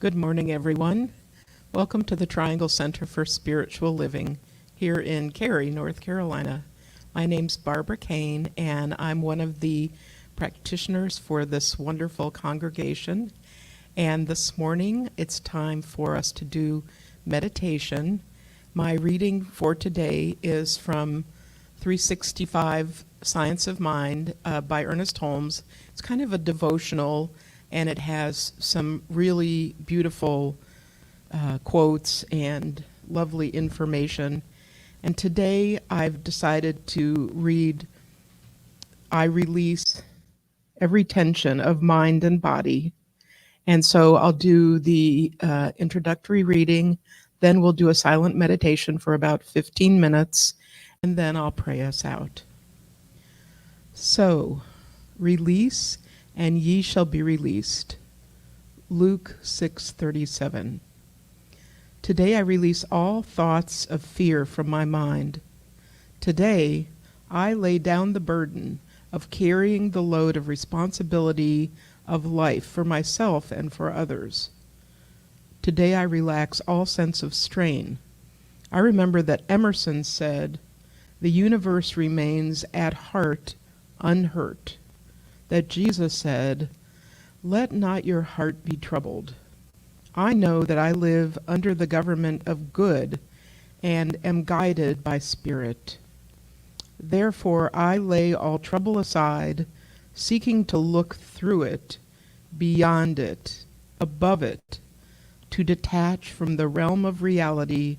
Good morning, everyone. Welcome to the Triangle Center for Spiritual Living here in Cary, North Carolina. My name's Barbara Kane, and I'm one of the practitioners for this wonderful congregation. And this morning, it's time for us to do meditation. My reading for today is from 365 Science of Mind by Ernest Holmes. It's kind of a devotional, and it has some really beautiful quotes and lovely information. And today I've decided to read, I release every tension of mind and body. And so I'll do the introductory reading, then we'll do a silent meditation for about 15 minutes, and then I'll pray us out. So, release, and ye shall be released. Luke 6:37. Today I release all thoughts of fear from my mind. Today I lay down the burden of carrying the load of responsibility of life for myself and for others. Today I relax all sense of strain. I remember that Emerson said, "The universe remains at heart unhurt." That Jesus said, "Let not your heart be troubled." I know that I live under the government of good and am guided by spirit. Therefore I lay all trouble aside, seeking to look through it, beyond it, above it, to detach from the realm of reality,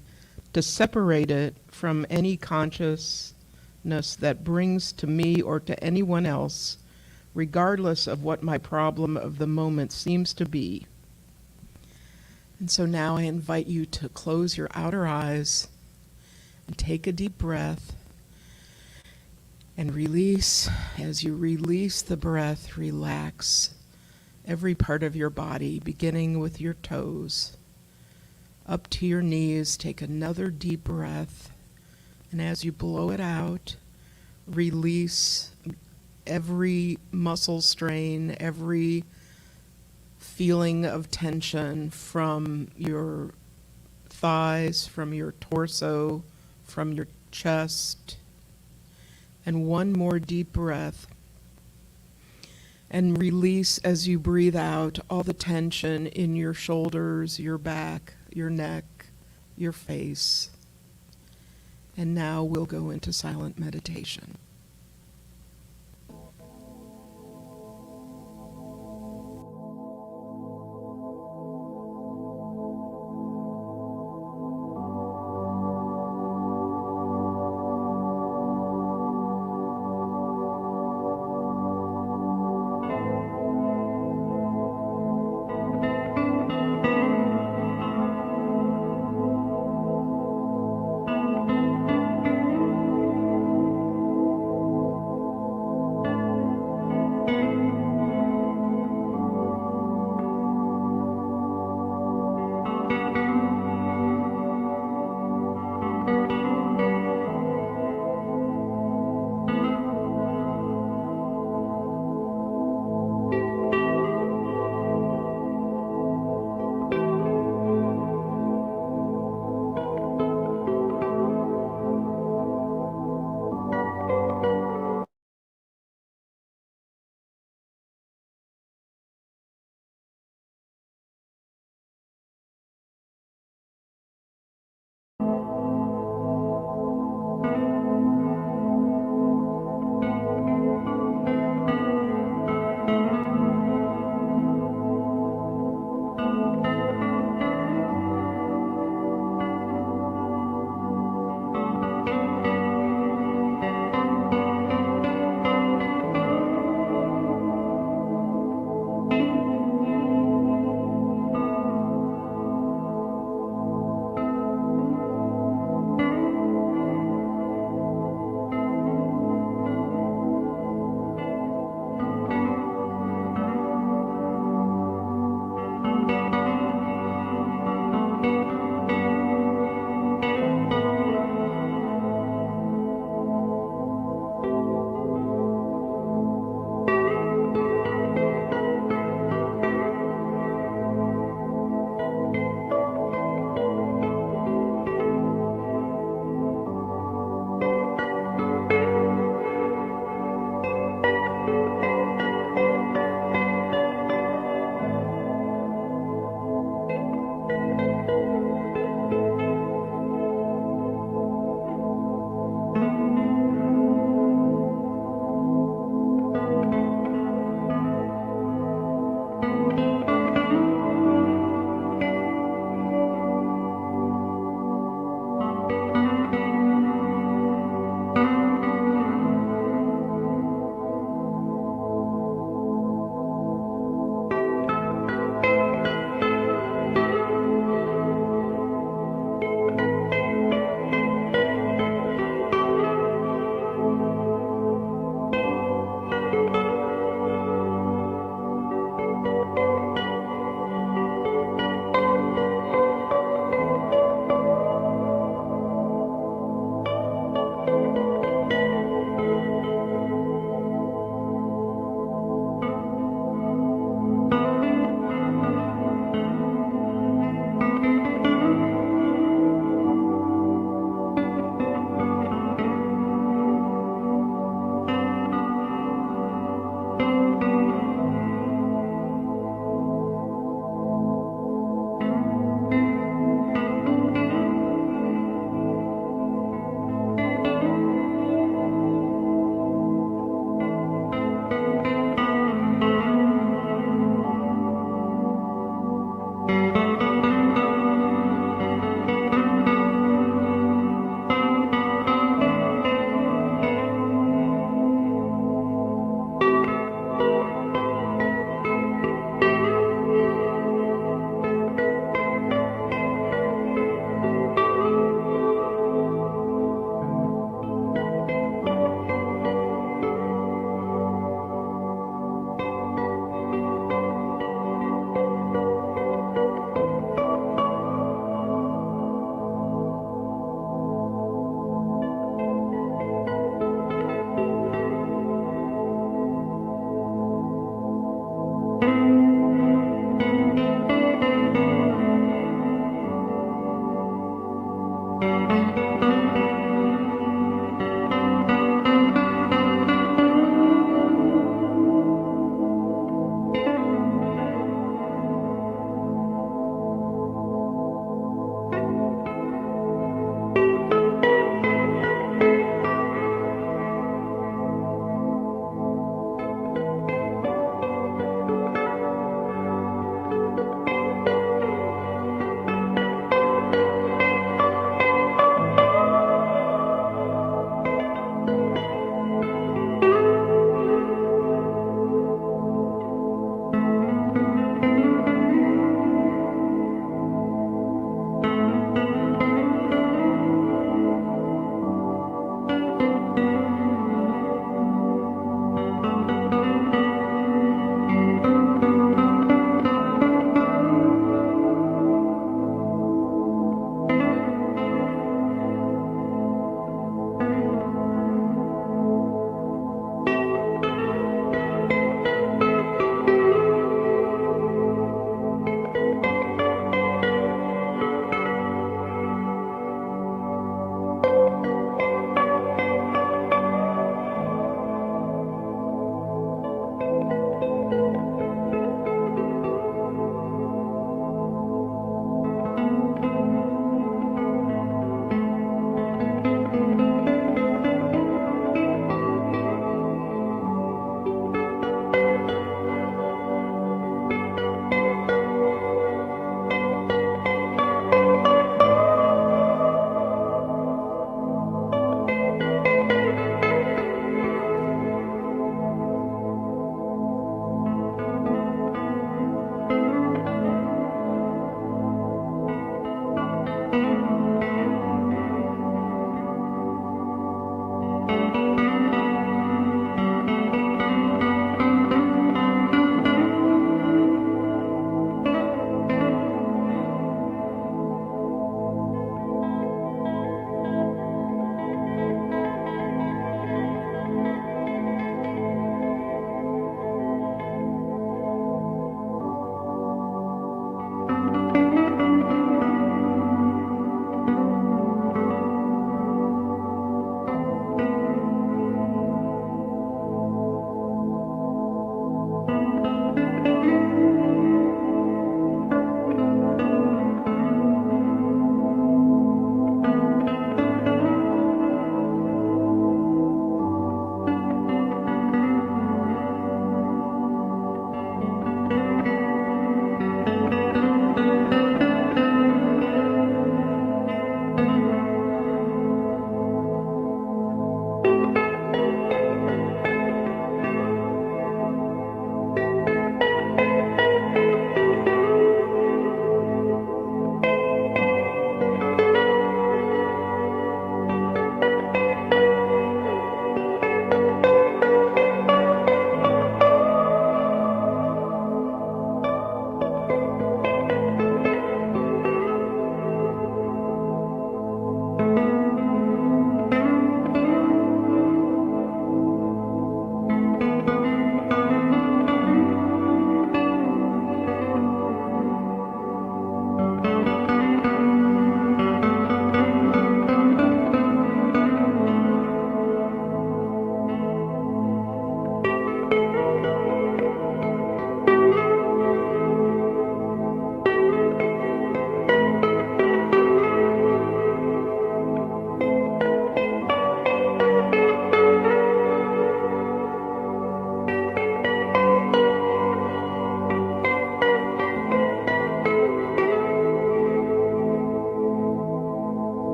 to separate it from any consciousness that brings to me or to anyone else, regardless of what my problem of the moment seems to be. And so now I invite you to close your outer eyes and take a deep breath and release. As you release the breath, relax every part of your body, beginning with your toes up to your knees. Take another deep breath, and as you blow it out, release every muscle strain, every feeling of tension from your thighs, from your torso, from your chest. And one more deep breath. And release as you breathe out all the tension in your shoulders, your back, your neck, your face. And now we'll go into silent meditation.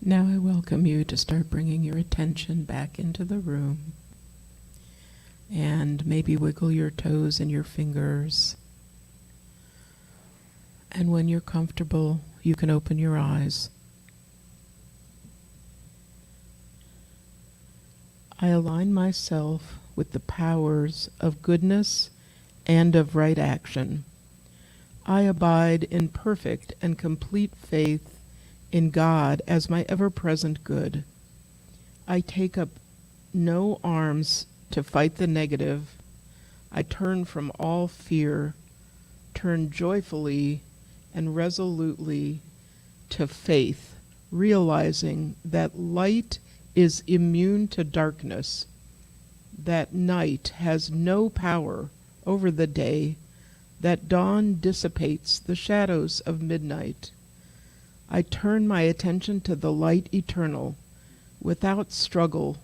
Now I welcome you to start bringing your attention back into the room, and maybe wiggle your toes and your fingers. And when you're comfortable, you can open your eyes. I align myself with the powers of goodness and of right action. I abide in perfect and complete faith in God as my ever-present good. I take up no arms to fight the negative. I turn from all fear, turn joyfully and resolutely to faith, realizing that light is immune to darkness, that night has no power over the day, that dawn dissipates the shadows of midnight. I turn my attention to the light eternal, without struggle,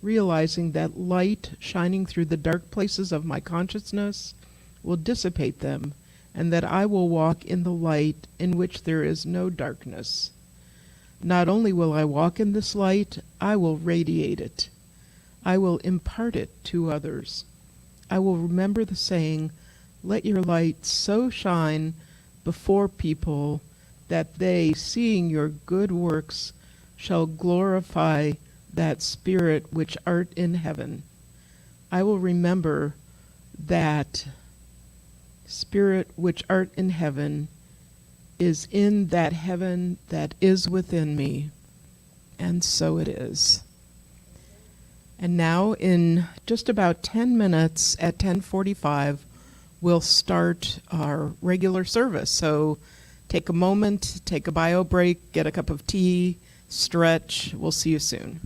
realizing that light shining through the dark places of my consciousness will dissipate them, and that I will walk in the light in which there is no darkness. Not only will I walk in this light, I will radiate it. I will impart it to others. I will remember the saying, "Let your light so shine before people that they, seeing your good works, shall glorify that Spirit which art in heaven." I will remember that Spirit which art in heaven is in that heaven that is within me. And so it is. And now in just about 10 minutes at 10:45, we'll start our regular service. So take a moment, take a bio break, get a cup of tea, stretch. We'll see you soon.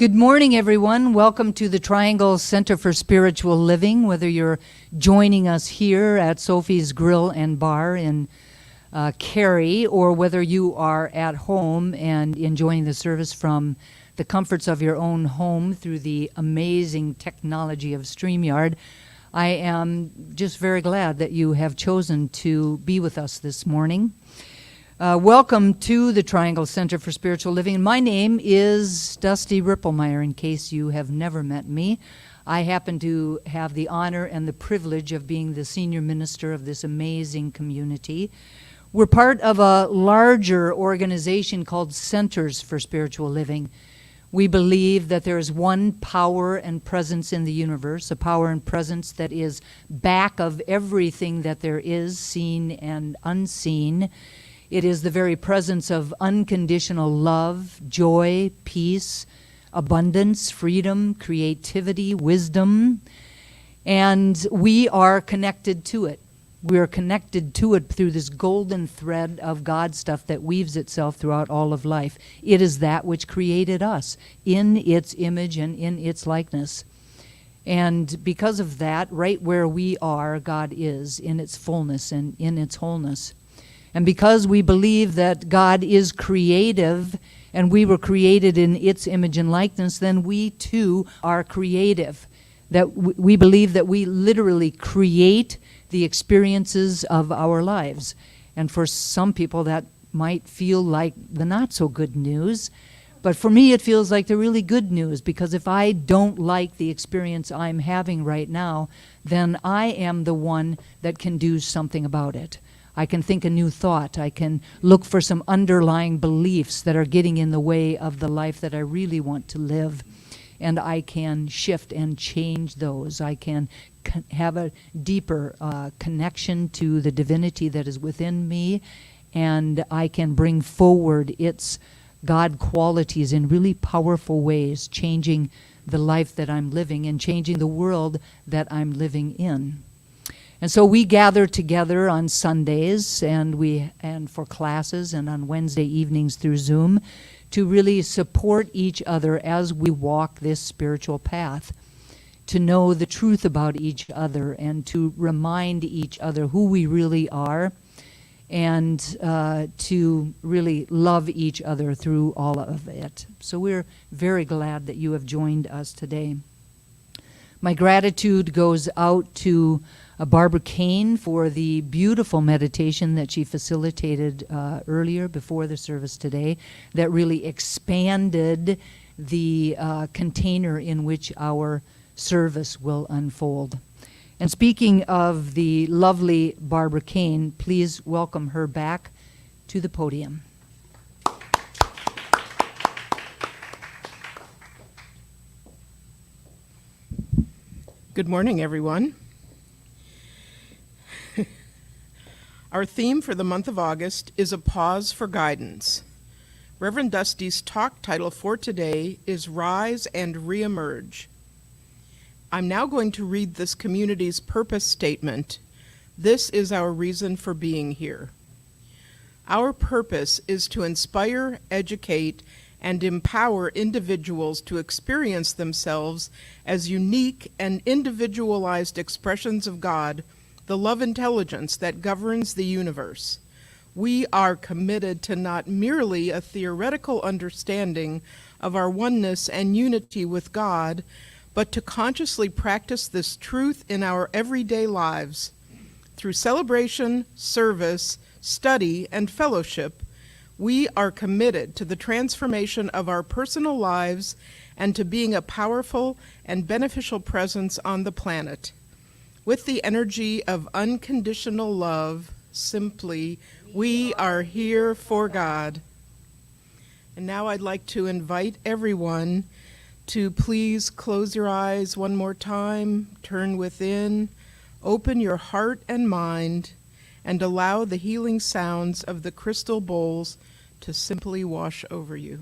Good morning, everyone. Welcome to the Triangle Center for Spiritual Living, whether you're joining us here at Sophie's Grill and Bar in Cary, or whether you are at home and enjoying the service from the comforts of your own home through the amazing technology of StreamYard. I am just very glad that you have chosen to be with us this morning. Welcome to the Triangle Center for Spiritual Living. My name is Dusty Rippelmeyer, in case you have never met me. I happen to have the honor and the privilege of being the senior minister of this amazing community. We're part of a larger organization called Centers for Spiritual Living. We believe that there is one power and presence in the universe, a power and presence that is back of everything that there is, seen and unseen. It is the very presence of unconditional love, joy, peace, abundance, freedom, creativity, wisdom, and we are connected to it. We are connected to it through this golden thread of God stuff that weaves itself throughout all of life. It is that which created us in its image and in its likeness. And because of that, right where we are, God is in its fullness and in its wholeness. And because we believe that God is creative and we were created in its image and likeness, then we too are creative. That we believe that we literally create the experiences of our lives. And for some people that might feel like the not so good news, but for me it feels like the really good news, because if I don't like the experience I'm having right now, then I am the one that can do something about it. I can think a new thought. I can look for some underlying beliefs that are getting in the way of the life that I really want to live. And I can shift and change those. I can have a deeper connection to the divinity that is within me, and I can bring forward its God qualities in really powerful ways, changing the life that I'm living and changing the world that I'm living in. And so we gather together on Sundays and for classes, and on Wednesday evenings through Zoom, to really support each other as we walk this spiritual path, to know the truth about each other and to remind each other who we really are, and to really love each other through all of it. So we're very glad that you have joined us today. My gratitude goes out to Barbara Kane for the beautiful meditation that she facilitated earlier before the service today, that really expanded the container in which our service will unfold. And speaking of the lovely Barbara Kane, please welcome her back to the podium. Good morning, everyone. Our theme for the month of August is a pause for guidance. Reverend Dusty's talk title for today is Rise and Reemerge. I'm now going to read this community's purpose statement. This is our reason for being here. Our purpose is to inspire, educate, and empower individuals to experience themselves as unique and individualized expressions of God, the love intelligence that governs the universe. We are committed to not merely a theoretical understanding of our oneness and unity with God, but to consciously practice this truth in our everyday lives. Through celebration, service, study, and fellowship, we are committed to the transformation of our personal lives and to being a powerful and beneficial presence on the planet. With the energy of unconditional love, simply, we are here for God. And now I'd like to invite everyone to please close your eyes one more time, turn within, open your heart and mind, and allow the healing sounds of the crystal bowls to simply wash over you.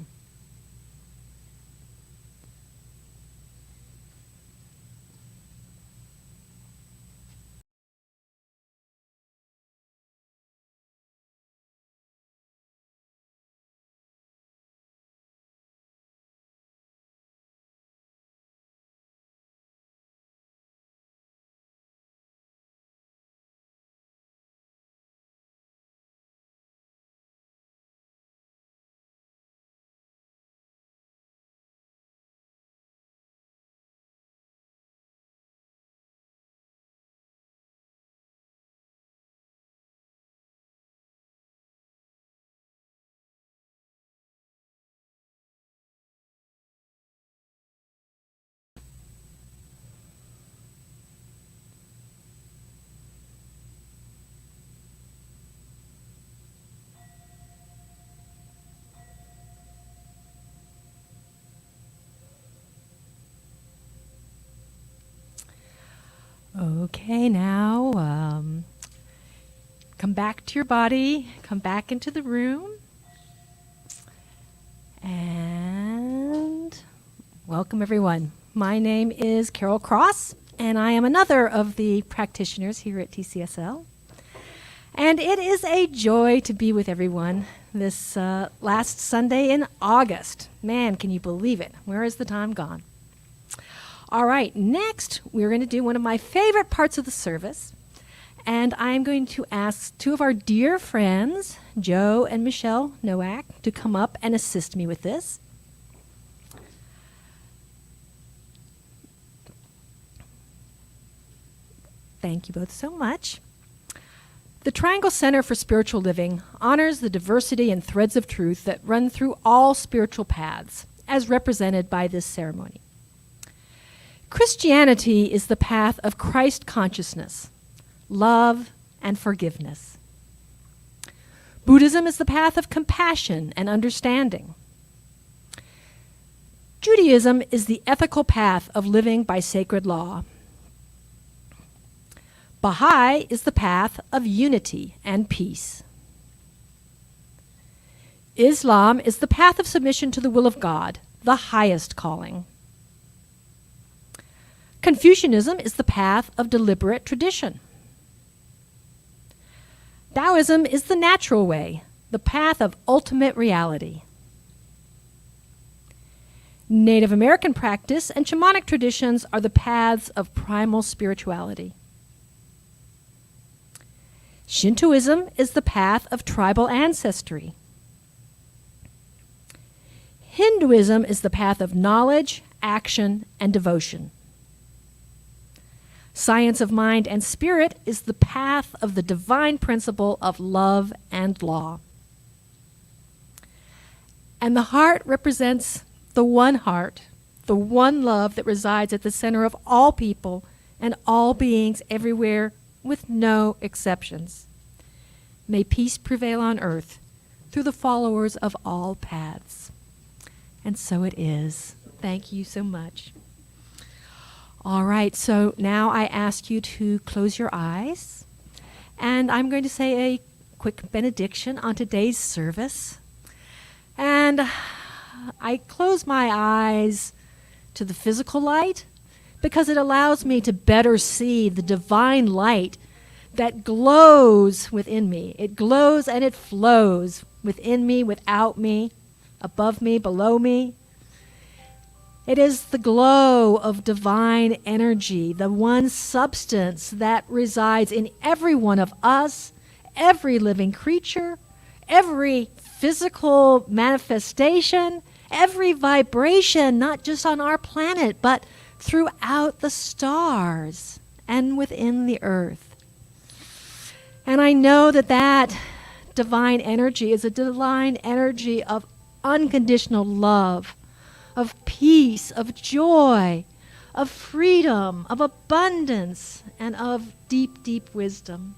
Okay, now come back to your body, come back into the room, and welcome everyone. My name is Carol Cross, and I am another of the practitioners here at TCSL. And it is a joy to be with everyone this last Sunday in August. Man, can you believe it? Where has the time gone? All right, next we're going to do one of my favorite parts of the service, and I'm going to ask two of our dear friends, Joe and Michelle Nowak, to come up and assist me with this. Thank you both so much. The Triangle Center for Spiritual Living honors the diversity and threads of truth that run through all spiritual paths, as represented by this ceremony. Christianity is the path of Christ consciousness, love, and forgiveness. Buddhism is the path of compassion and understanding. Judaism is the ethical path of living by sacred law. Baha'i is the path of unity and peace. Islam is the path of submission to the will of God, the highest calling. Confucianism is the path of deliberate tradition. Taoism is the natural way, the path of ultimate reality. Native American practice and shamanic traditions are the paths of primal spirituality. Shintoism is the path of tribal ancestry. Hinduism is the path of knowledge, action, and devotion. Science of mind and spirit is the path of the divine principle of love and law. And the heart represents the one heart, the one love that resides at the center of all people and all beings everywhere, with no exceptions. May peace prevail on earth through the followers of all paths. And so it is. Thank you so much. All right, so now I ask you to close your eyes, and I'm going to say a quick benediction on today's service. And I close my eyes to the physical light because it allows me to better see the divine light that glows within me. It glows and it flows within me, without me, above me, below me. It is the glow of divine energy, the one substance that resides in every one of us, every living creature, every physical manifestation, every vibration, not just on our planet, but throughout the stars and within the earth. And I know that that divine energy is a divine energy of unconditional love, of peace, of joy, of freedom, of abundance, and of deep, deep wisdom.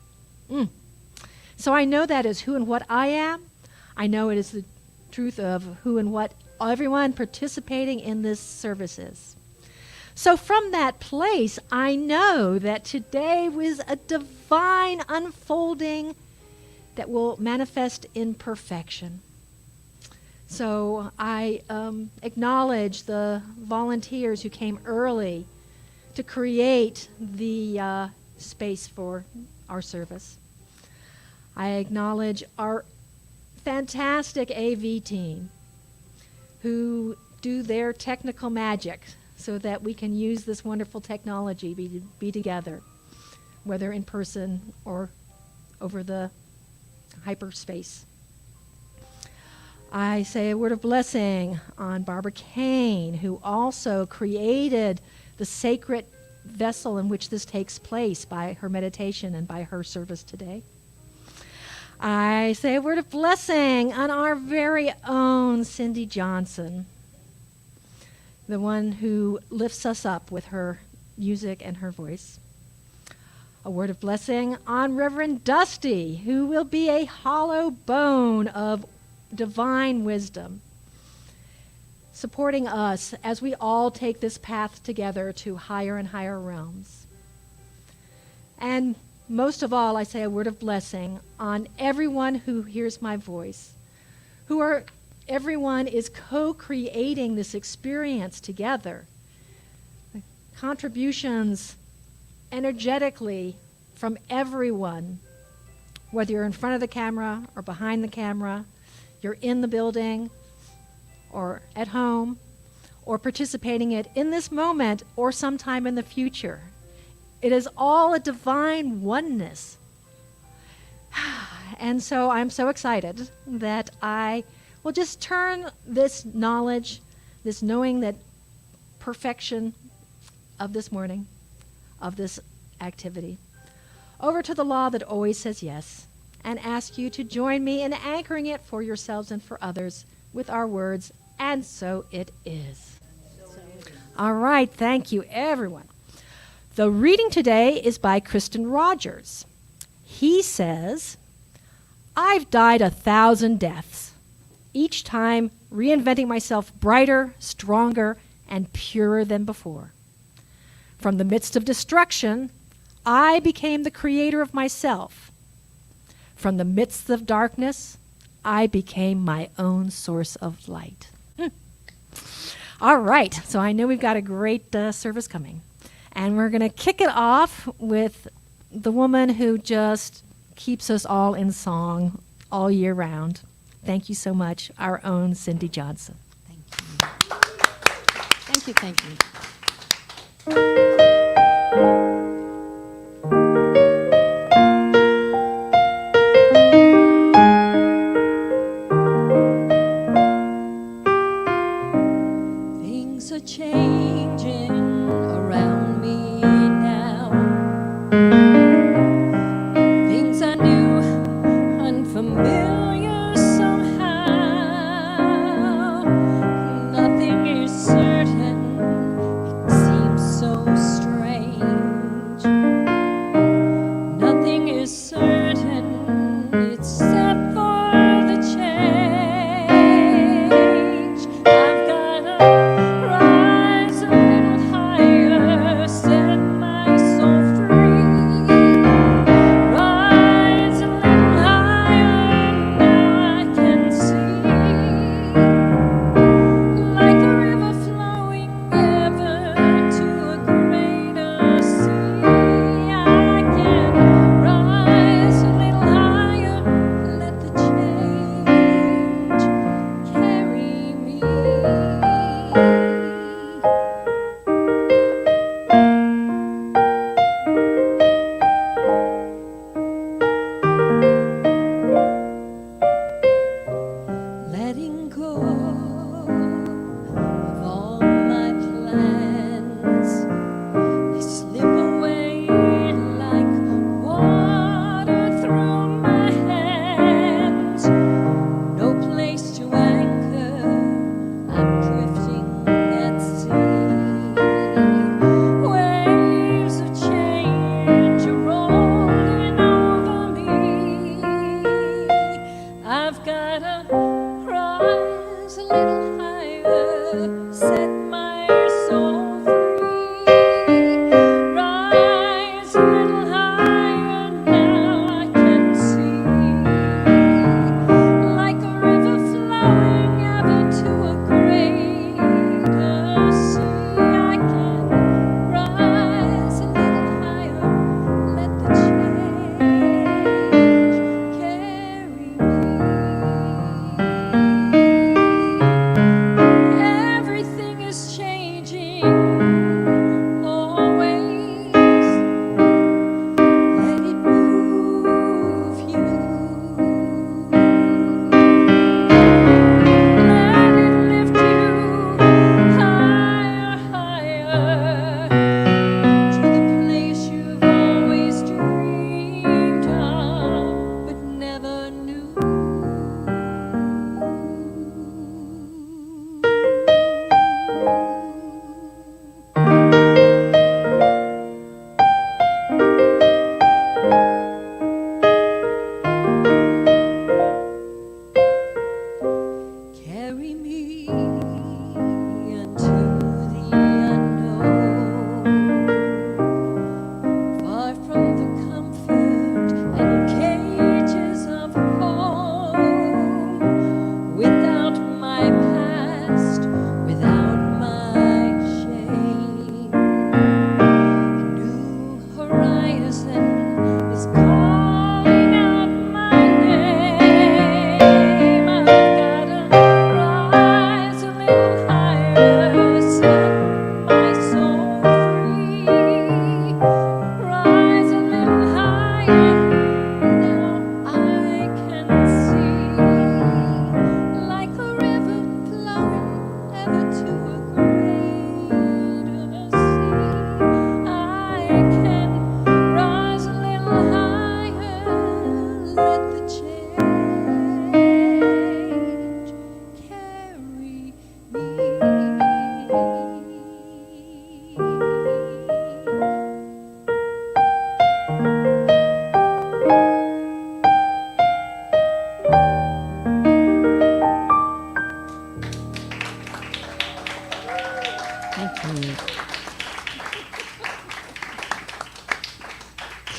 So I know that is who and what I am. I know it is the truth of who and what everyone participating in this service is. So from that place, I know that today was a divine unfolding that will manifest in perfection. So I acknowledge the volunteers who came early to create the space for our service. I acknowledge our fantastic AV team who do their technical magic so that we can use this wonderful technology be together, whether in person or over the hyperspace. I say a word of blessing on Barbara Kane, who also created the sacred vessel in which this takes place by her meditation and by her service today. I say a word of blessing on our very own Cindy Johnson, the one who lifts us up with her music and her voice. A word of blessing on Reverend Dusty, who will be a hollow bone of divine wisdom, supporting us as we all take this path together to higher and higher realms. And most of all, I say a word of blessing on everyone who hears my voice, everyone is co-creating this experience together. Contributions energetically from everyone, whether you're in front of the camera or behind the camera, you're in the building or at home, or participating in this moment or sometime in the future. It is all a divine oneness. And so I'm so excited that I will just turn this knowledge, this knowing that perfection of this morning, of this activity, over to the law that always says yes, and ask you to join me in anchoring it for yourselves and for others with our words, and so it is. All right, thank you, everyone. The reading today is by Kristen Rogers. He says, I've died 1,000 deaths, each time reinventing myself brighter, stronger, and purer than before. From the midst of destruction, I became the creator of myself. From the midst of darkness, I became my own source of light. All right, so I know we've got a great service coming. And we're going to kick it off with the woman who just keeps us all in song all year round. Thank you so much, our own Cindy Johnson. Thank you, thank you. Things are changing around me now. Things are new, unfamiliar somehow. Nothing is certain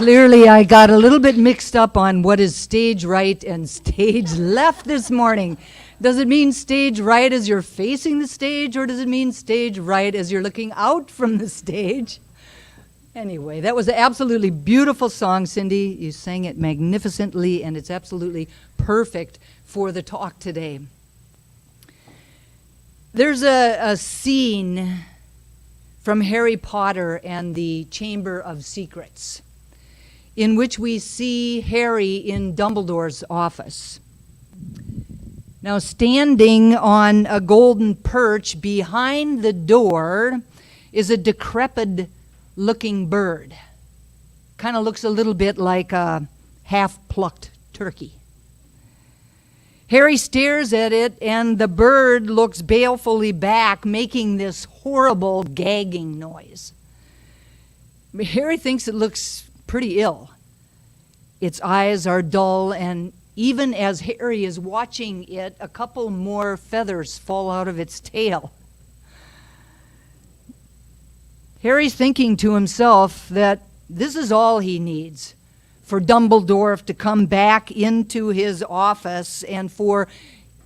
Clearly, I got a little bit mixed up on what is stage right and stage left this morning. Does it mean stage right as you're facing the stage, or does it mean stage right as you're looking out from the stage? Anyway, that was an absolutely beautiful song, Cindy. You sang it magnificently, and it's absolutely perfect for the talk today. There's a scene from Harry Potter and the Chamber of Secrets, in which we see Harry in Dumbledore's office. Now, standing on a golden perch behind the door is a decrepit-looking bird. Kind of looks a little bit like a half-plucked turkey. Harry stares at it, and the bird looks balefully back, making this horrible gagging noise. Harry thinks it looks pretty ill. Its eyes are dull, and even as Harry is watching it, a couple more feathers fall out of its tail. Harry's thinking to himself that this is all he needs for Dumbledore to come back into his office and for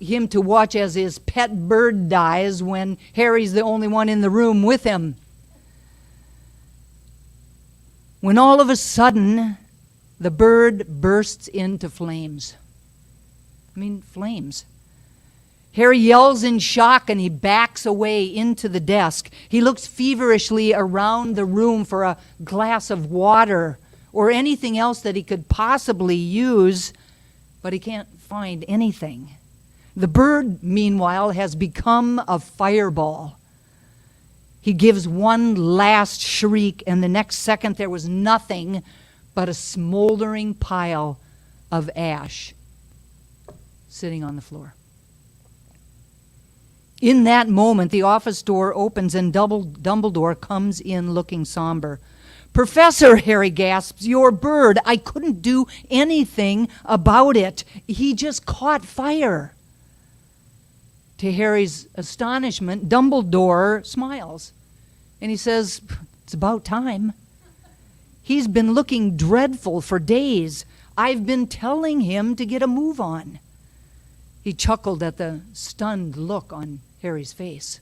him to watch as his pet bird dies when Harry's the only one in the room with him. When all of a sudden, the bird bursts into flames. Flames. Harry yells in shock and he backs away into the desk. He looks feverishly around the room for a glass of water or anything else that he could possibly use, but he can't find anything. The bird, meanwhile, has become a fireball. He gives one last shriek, and the next second there was nothing but a smoldering pile of ash sitting on the floor. In that moment, the office door opens and Dumbledore comes in looking somber. "Professor," Harry gasps, "your bird, I couldn't do anything about it. He just caught fire." To Harry's astonishment, Dumbledore smiles and he says, "It's about time. He's been looking dreadful for days. I've been telling him to get a move on." He chuckled at the stunned look on Harry's face.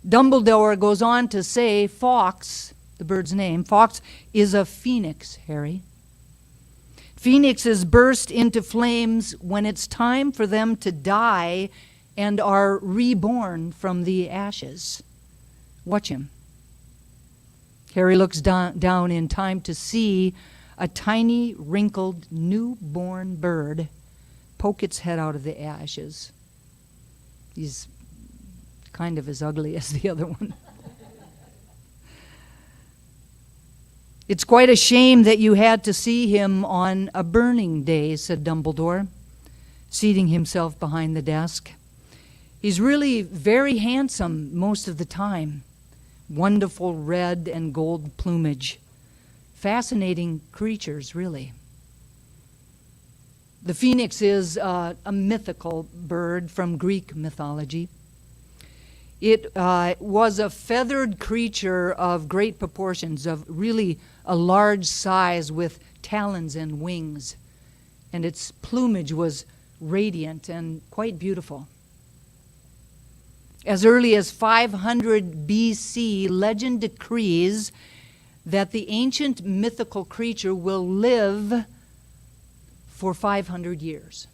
Dumbledore goes on to say, "Fawkes," the bird's name, "Fawkes is a phoenix, Harry. Phoenixes burst into flames when it's time for them to die and are reborn from the ashes. Watch him." Harry looks down in time to see a tiny, wrinkled, newborn bird poke its head out of the ashes. He's kind of as ugly as the other one. "It's quite a shame that you had to see him on a burning day," said Dumbledore, seating himself behind the desk. "He's really very handsome most of the time. Wonderful red and gold plumage. Fascinating creatures, really." The phoenix is a mythical bird from Greek mythology. It was a feathered creature of great proportions, of really a large size with talons and wings, and its plumage was radiant and quite beautiful. As early as 500 BC, legend decrees that the ancient mythical creature will live for 500 years.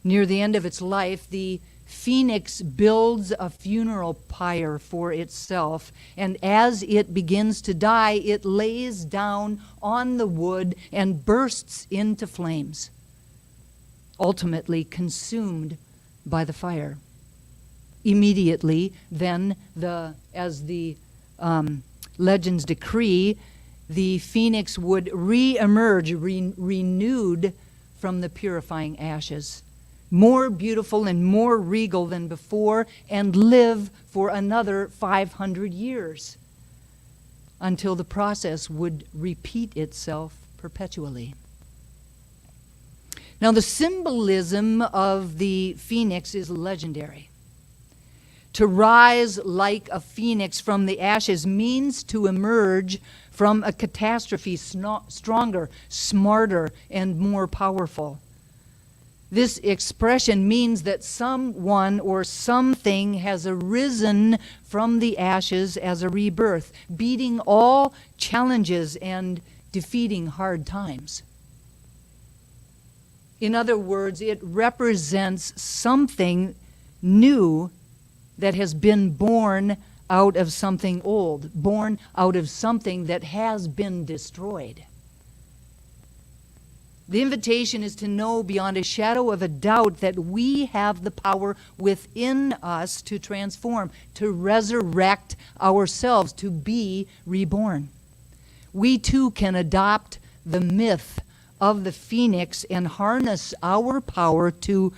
Near the end of its life, the phoenix builds a funeral pyre for itself, and as it begins to die, it lays down on the wood and bursts into flames, ultimately consumed by the fire. Immediately, then, as the legends decree, the phoenix would re-emerge, renewed from the purifying ashes, more beautiful and more regal than before, and live for another 500 years until the process would repeat itself perpetually. Now, the symbolism of the phoenix is legendary. To rise like a phoenix from the ashes means to emerge from a catastrophe stronger, smarter, and more powerful. This expression means that someone or something has arisen from the ashes as a rebirth, beating all challenges and defeating hard times. In other words, it represents something new that has been born out of something old, born out of something that has been destroyed. The invitation is to know beyond a shadow of a doubt that we have the power within us to transform, to resurrect ourselves, to be reborn. We too can adopt the myth of the phoenix and harness our power to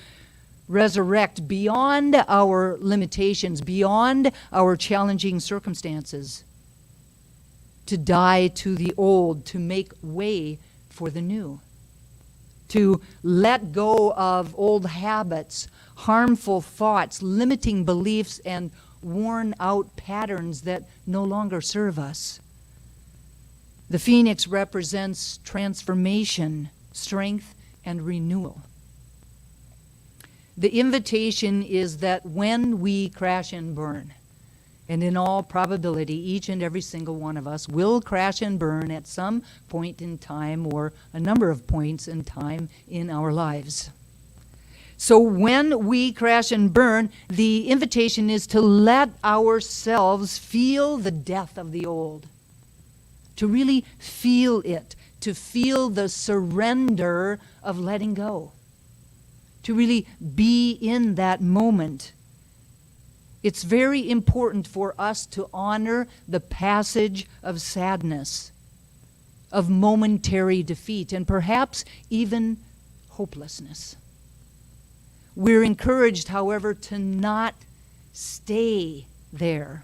resurrect beyond our limitations, beyond our challenging circumstances, to die to the old, to make way for the new, to let go of old habits, harmful thoughts, limiting beliefs, and worn-out patterns that no longer serve us. The phoenix represents transformation, strength, and renewal. The invitation is that when we crash and burn, and in all probability, each and every single one of us will crash and burn at some point in time or a number of points in time in our lives. So when we crash and burn, the invitation is to let ourselves feel the death of the old, to really feel it, to feel the surrender of letting go, to really be in that moment. It's very important for us to honor the passage of sadness, of momentary defeat, and perhaps even hopelessness. We're encouraged, however, to not stay there,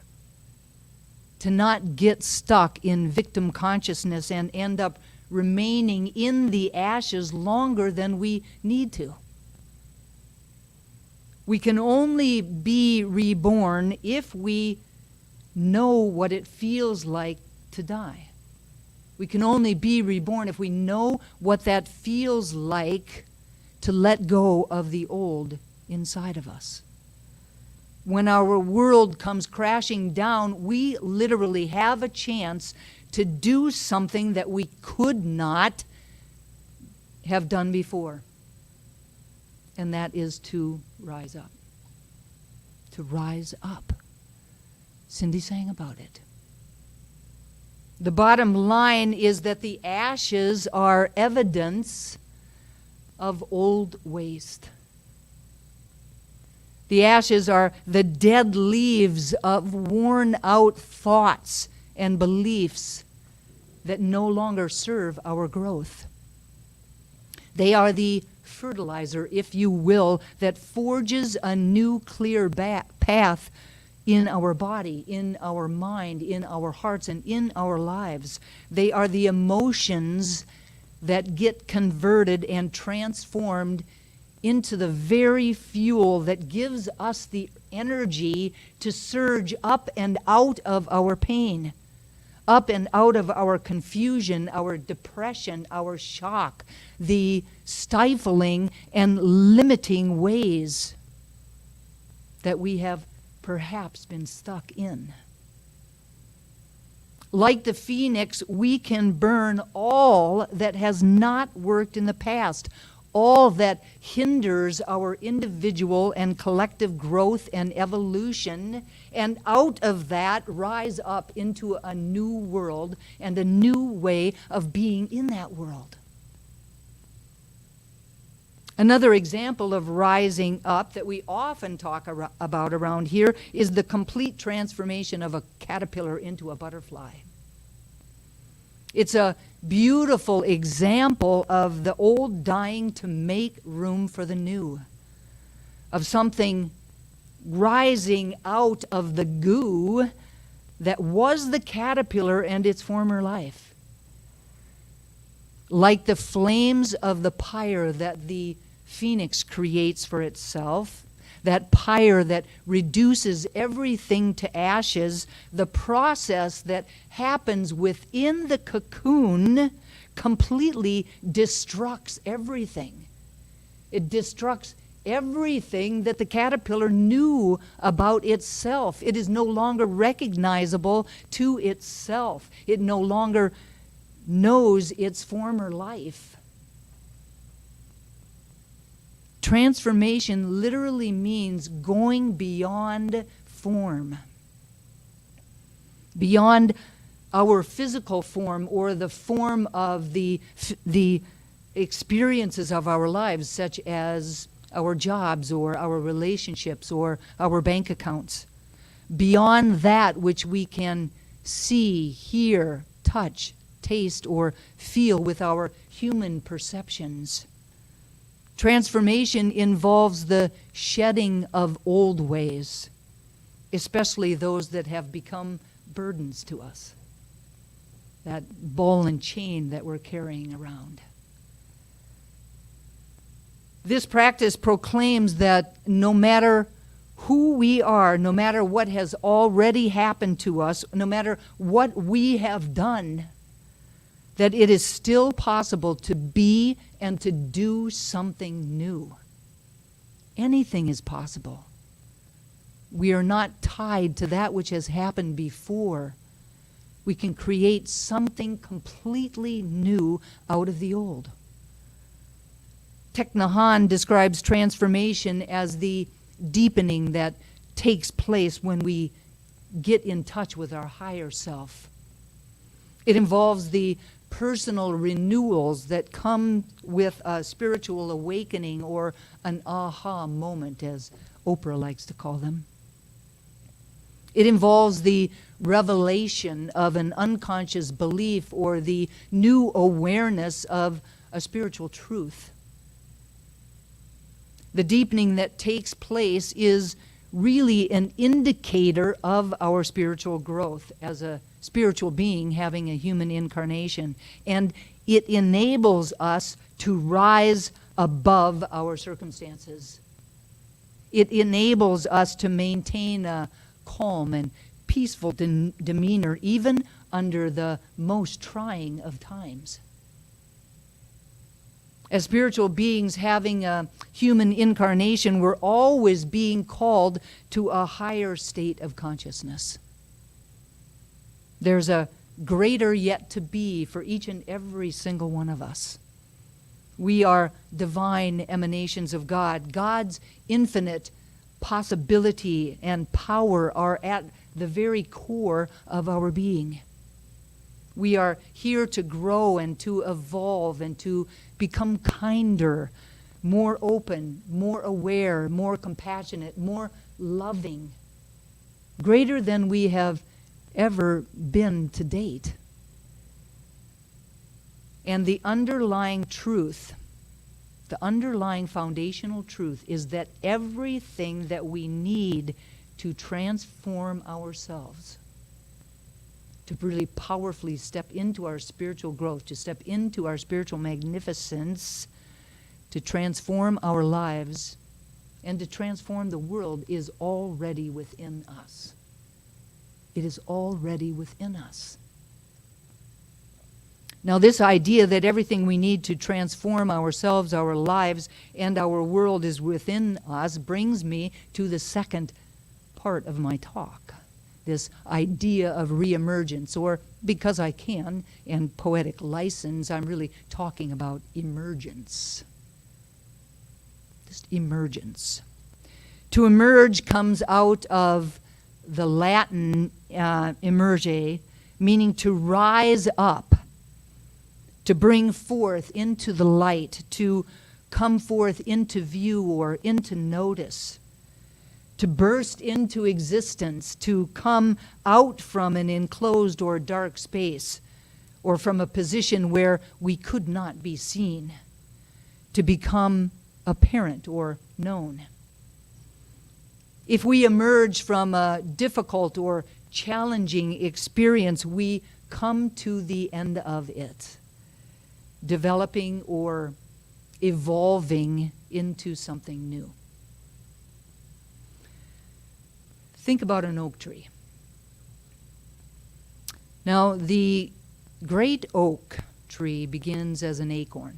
to not get stuck in victim consciousness and end up remaining in the ashes longer than we need to. We can only be reborn if we know what it feels like to die. We can only be reborn if we know what that feels like to let go of the old inside of us. When our world comes crashing down, we literally have a chance to do something that we could not have done before. And that is to rise up. To rise up. Cindy sang about it. The bottom line is that the ashes are evidence of old waste. The ashes are the dead leaves of worn out thoughts and beliefs that no longer serve our growth. They are the fertilizer, if you will, that forges a new clear path in our body, in our mind, in our hearts, and in our lives. They are the emotions that get converted and transformed into the very fuel that gives us the energy to surge up and out of our pain, up and out of our confusion, our depression, our shock, the stifling and limiting ways that we have perhaps been stuck in. Like the phoenix, we can burn all that has not worked in the past, all that hinders our individual and collective growth and evolution, and out of that rise up into a new world and a new way of being in that world. Another example of rising up that we often talk about around here is the complete transformation of a caterpillar into a butterfly. It's a beautiful example of the old dying to make room for the new, of something rising out of the goo that was the caterpillar and its former life. Like the flames of the pyre that the phoenix creates for itself, that pyre that reduces everything to ashes, the process that happens within the cocoon completely destructs everything. It destructs everything that the caterpillar knew about itself. It is no longer recognizable to itself. It no longer knows its former life. Transformation literally means going beyond form, beyond our physical form or the form of the experiences of our lives, such as our jobs or our relationships or our bank accounts. Beyond that which we can see, hear, touch, taste, or feel with our human perceptions. Transformation involves the shedding of old ways, especially those that have become burdens to us. That ball and chain that we're carrying around. This practice proclaims that no matter who we are, no matter what has already happened to us, no matter what we have done, that it is still possible to be and to do something new. Anything is possible. We are not tied to that which has happened before. We can create something completely new out of the old. Thich Nhat Hanh describes transformation as the deepening that takes place when we get in touch with our higher self. It involves the personal renewals that come with a spiritual awakening or an aha moment, as Oprah likes to call them. It involves the revelation of an unconscious belief or the new awareness of a spiritual truth. The deepening that takes place is really an indicator of our spiritual growth as a spiritual being having a human incarnation. And it enables us to rise above our circumstances. It enables us to maintain a calm and peaceful demeanor even under the most trying of times. As spiritual beings having a human incarnation, we're always being called to a higher state of consciousness. There's a greater yet to be for each and every single one of us. We are divine emanations of God. God's infinite possibility and power are at the very core of our being. We are here to grow and to evolve and to become kinder, more open, more aware, more compassionate, more loving, greater than we have ever been to date. And the underlying truth, the underlying foundational truth is that everything that we need to transform ourselves, to really powerfully step into our spiritual growth, to step into our spiritual magnificence, to transform our lives, and to transform the world is already within us. It is already within us. Now, this idea that everything we need to transform ourselves, our lives, and our world is within us brings me to the second part of my talk. This idea of reemergence, or because I can, and poetic license, I'm really talking about emergence. Just emergence. To emerge comes out of the Latin emerge, meaning to rise up, to bring forth into the light, to come forth into view or into notice, to burst into existence, to come out from an enclosed or dark space, or from a position where we could not be seen, to become apparent or known. If we emerge from a difficult or challenging experience, we come to the end of it, developing or evolving into something new. think about an oak tree. Now, the great oak tree begins as an acorn.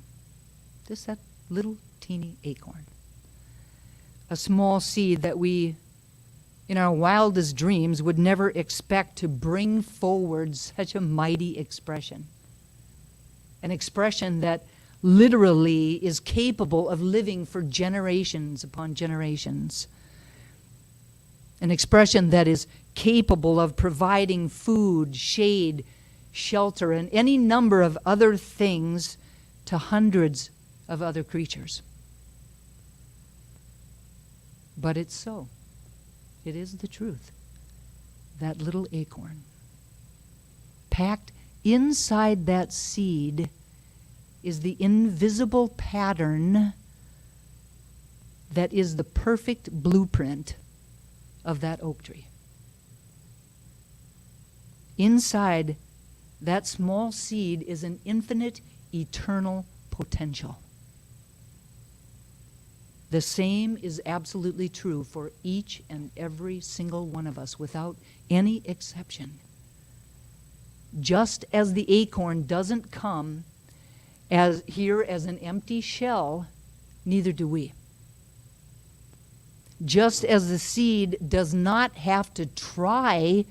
Just that little teeny acorn. A small seed that we, in our wildest dreams, would never expect to bring forward such a mighty expression. An expression that literally is capable of living for generations upon generations. An expression that is capable of providing food, shade, shelter, and any number of other things to hundreds of other creatures. But it's so. It is the truth. That little acorn. Packed inside that seed is the invisible pattern that is the perfect blueprint of that oak tree. Inside that small seed is an infinite, eternal potential. The same is absolutely true for each and every single one of us, without any exception. Just as the acorn doesn't come as an empty shell, neither do we. Just as the seed does not have to try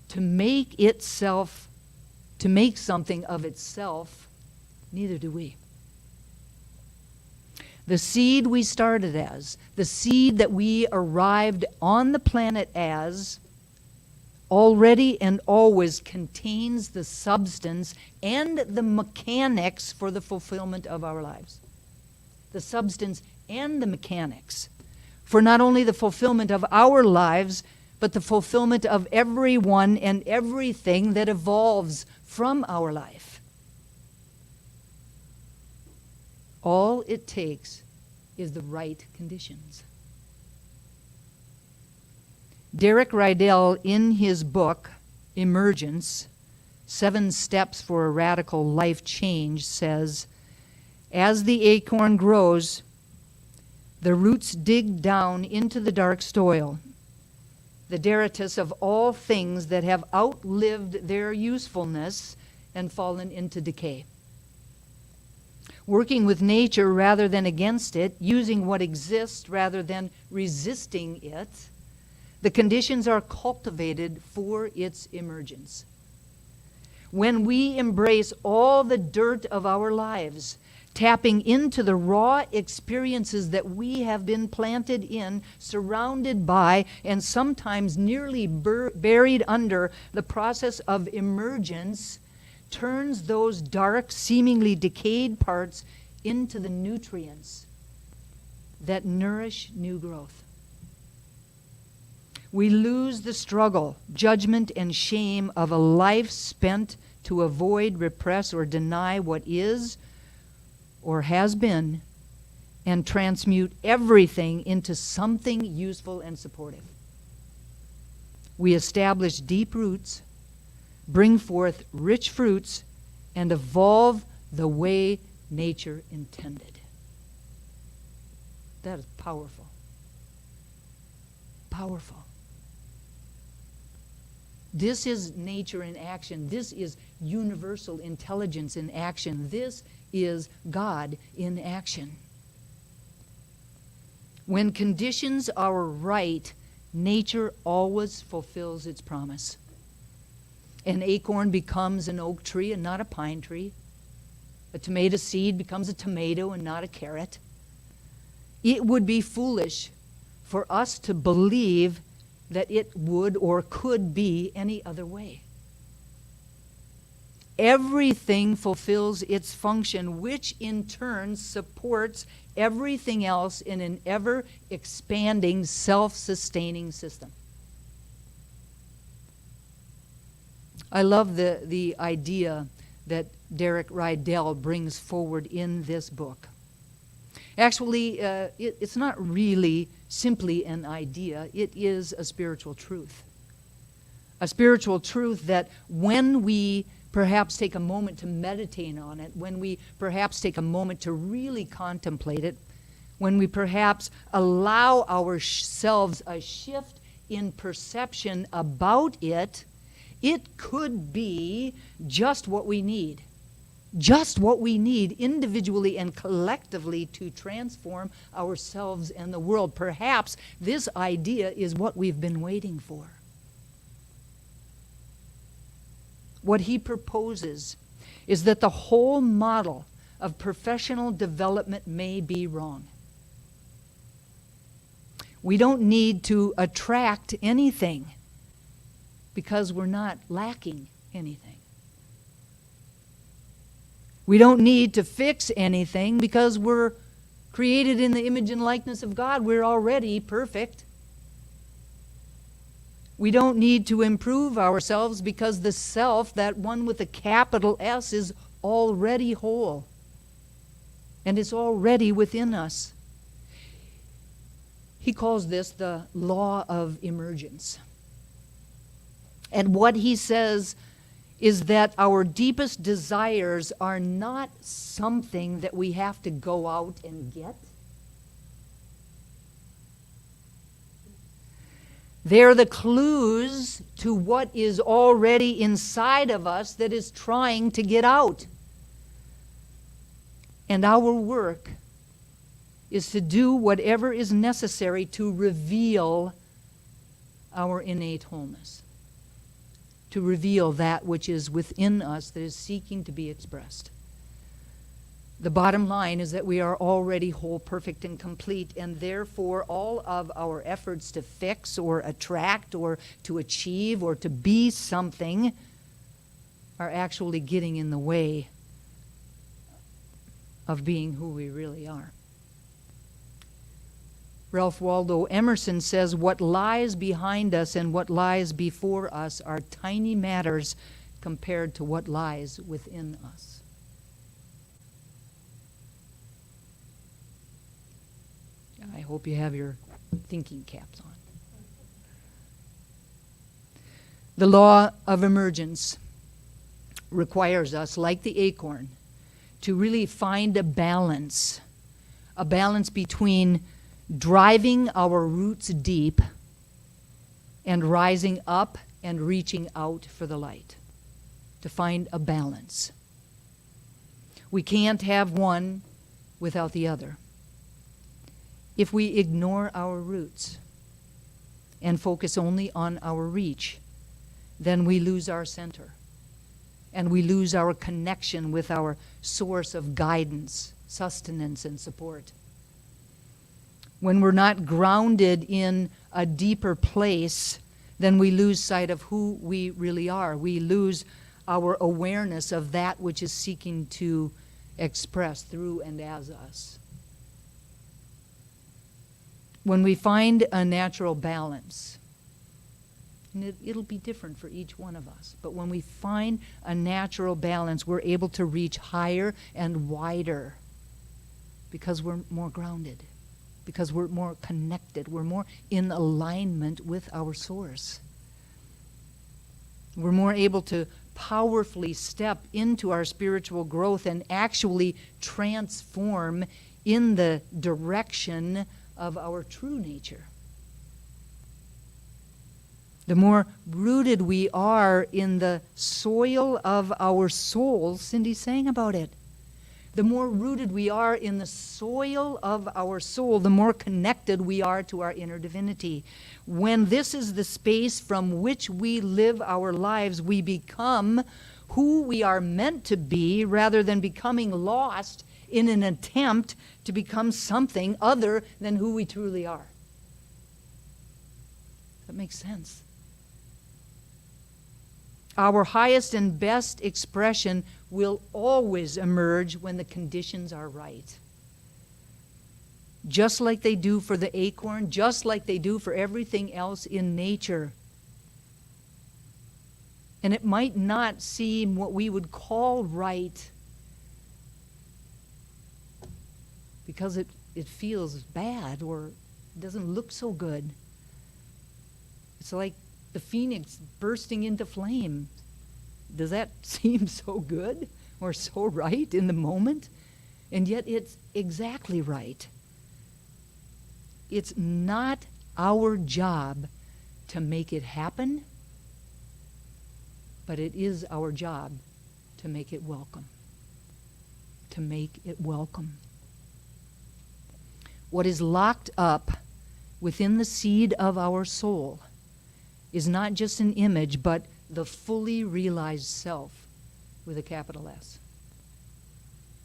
to make something of itself, neither do we. The seed we started as, the seed that we arrived on the planet as, already and always contains the substance and the mechanics for the fulfillment of our lives. The substance and the mechanics for not only the fulfillment of our lives, but the fulfillment of everyone and everything that evolves from our life. All it takes is the right conditions. Derek Rydell, in his book, Emergence, 7 Steps for a Radical Life Change, says, as the acorn grows, the roots dig down into the dark soil, the detritus of all things that have outlived their usefulness and fallen into decay. Working with nature rather than against it, using what exists rather than resisting it, the conditions are cultivated for its emergence. When we embrace all the dirt of our lives, tapping into the raw experiences that we have been planted in, surrounded by, and sometimes nearly buried under the process of emergence, turns those dark, seemingly decayed parts into the nutrients that nourish new growth. We lose the struggle, judgment, and shame of a life spent to avoid, repress, or deny what is or has been, and transmute everything into something useful and supportive. We establish deep roots, bring forth rich fruits, and evolve the way nature intended. That is powerful. Powerful. This is nature in action. This is universal intelligence in action. This is God in action. When conditions are right, nature always fulfills its promise. An acorn becomes an oak tree and not a pine tree. A tomato seed becomes a tomato and not a carrot. It would be foolish for us to believe that it would or could be any other way. Everything fulfills its function, which in turn supports everything else in an ever-expanding, self-sustaining system. I love the idea that Derek Rydell brings forward in this book. Actually, it's not really simply an idea. It is a spiritual truth. A spiritual truth that when we perhaps take a moment to meditate on it, when we perhaps take a moment to really contemplate it, when we perhaps allow ourselves a shift in perception about it, it could be just what we need. Just what we need individually and collectively to transform ourselves and the world. Perhaps this idea is what we've been waiting for. What he proposes is that the whole model of professional development may be wrong. We don't need to attract anything because we're not lacking anything. We don't need to fix anything because we're created in the image and likeness of God. We're already perfect. We don't need to improve ourselves because the self, that one with a capital S, is already whole. And it's already within us. He calls this the Law of Emergence. And what he says is that our deepest desires are not something that we have to go out and get. They're the clues to what is already inside of us that is trying to get out. And our work is to do whatever is necessary to reveal our innate wholeness, to reveal that which is within us that is seeking to be expressed. The bottom line is that we are already whole, perfect, and complete, and therefore all of our efforts to fix or attract or to achieve or to be something are actually getting in the way of being who we really are. Ralph Waldo Emerson says, "What lies behind us and what lies before us are tiny matters compared to what lies within us." I hope you have your thinking caps on. The law of emergence requires us, like the acorn, to really find a balance between driving our roots deep and rising up and reaching out for the light. To find a balance. We can't have one without the other. If we ignore our roots and focus only on our reach, then we lose our center. And we lose our connection with our source of guidance, sustenance, and support. When we're not grounded in a deeper place, then we lose sight of who we really are. We lose our awareness of that which is seeking to express through and as us. When we find a natural balance, and it'll be different for each one of us, but when we find a natural balance, we're able to reach higher and wider because we're more grounded, because we're more connected, we're more in alignment with our source. We're more able to powerfully step into our spiritual growth and actually transform in the direction of our true nature. The more rooted we are in the soil of our soul, Cindy sang about it. The more rooted we are in the soil of our soul, the more connected we are to our inner divinity. When this is the space from which we live our lives, we become who we are meant to be rather than becoming lost in an attempt to become something other than who we truly are. That makes sense. Our highest and best expression will always emerge when the conditions are right. Just like they do for the acorn, just like they do for everything else in nature. And it might not seem what we would call right because it feels bad or doesn't look so good. It's like the phoenix bursting into flame. Does that seem so good or so right in the moment? And yet it's exactly right. It's not our job to make it happen, but it is our job to make it welcome. To make it welcome. What is locked up within the seed of our soul is not just an image, but the fully realized self with a capital S.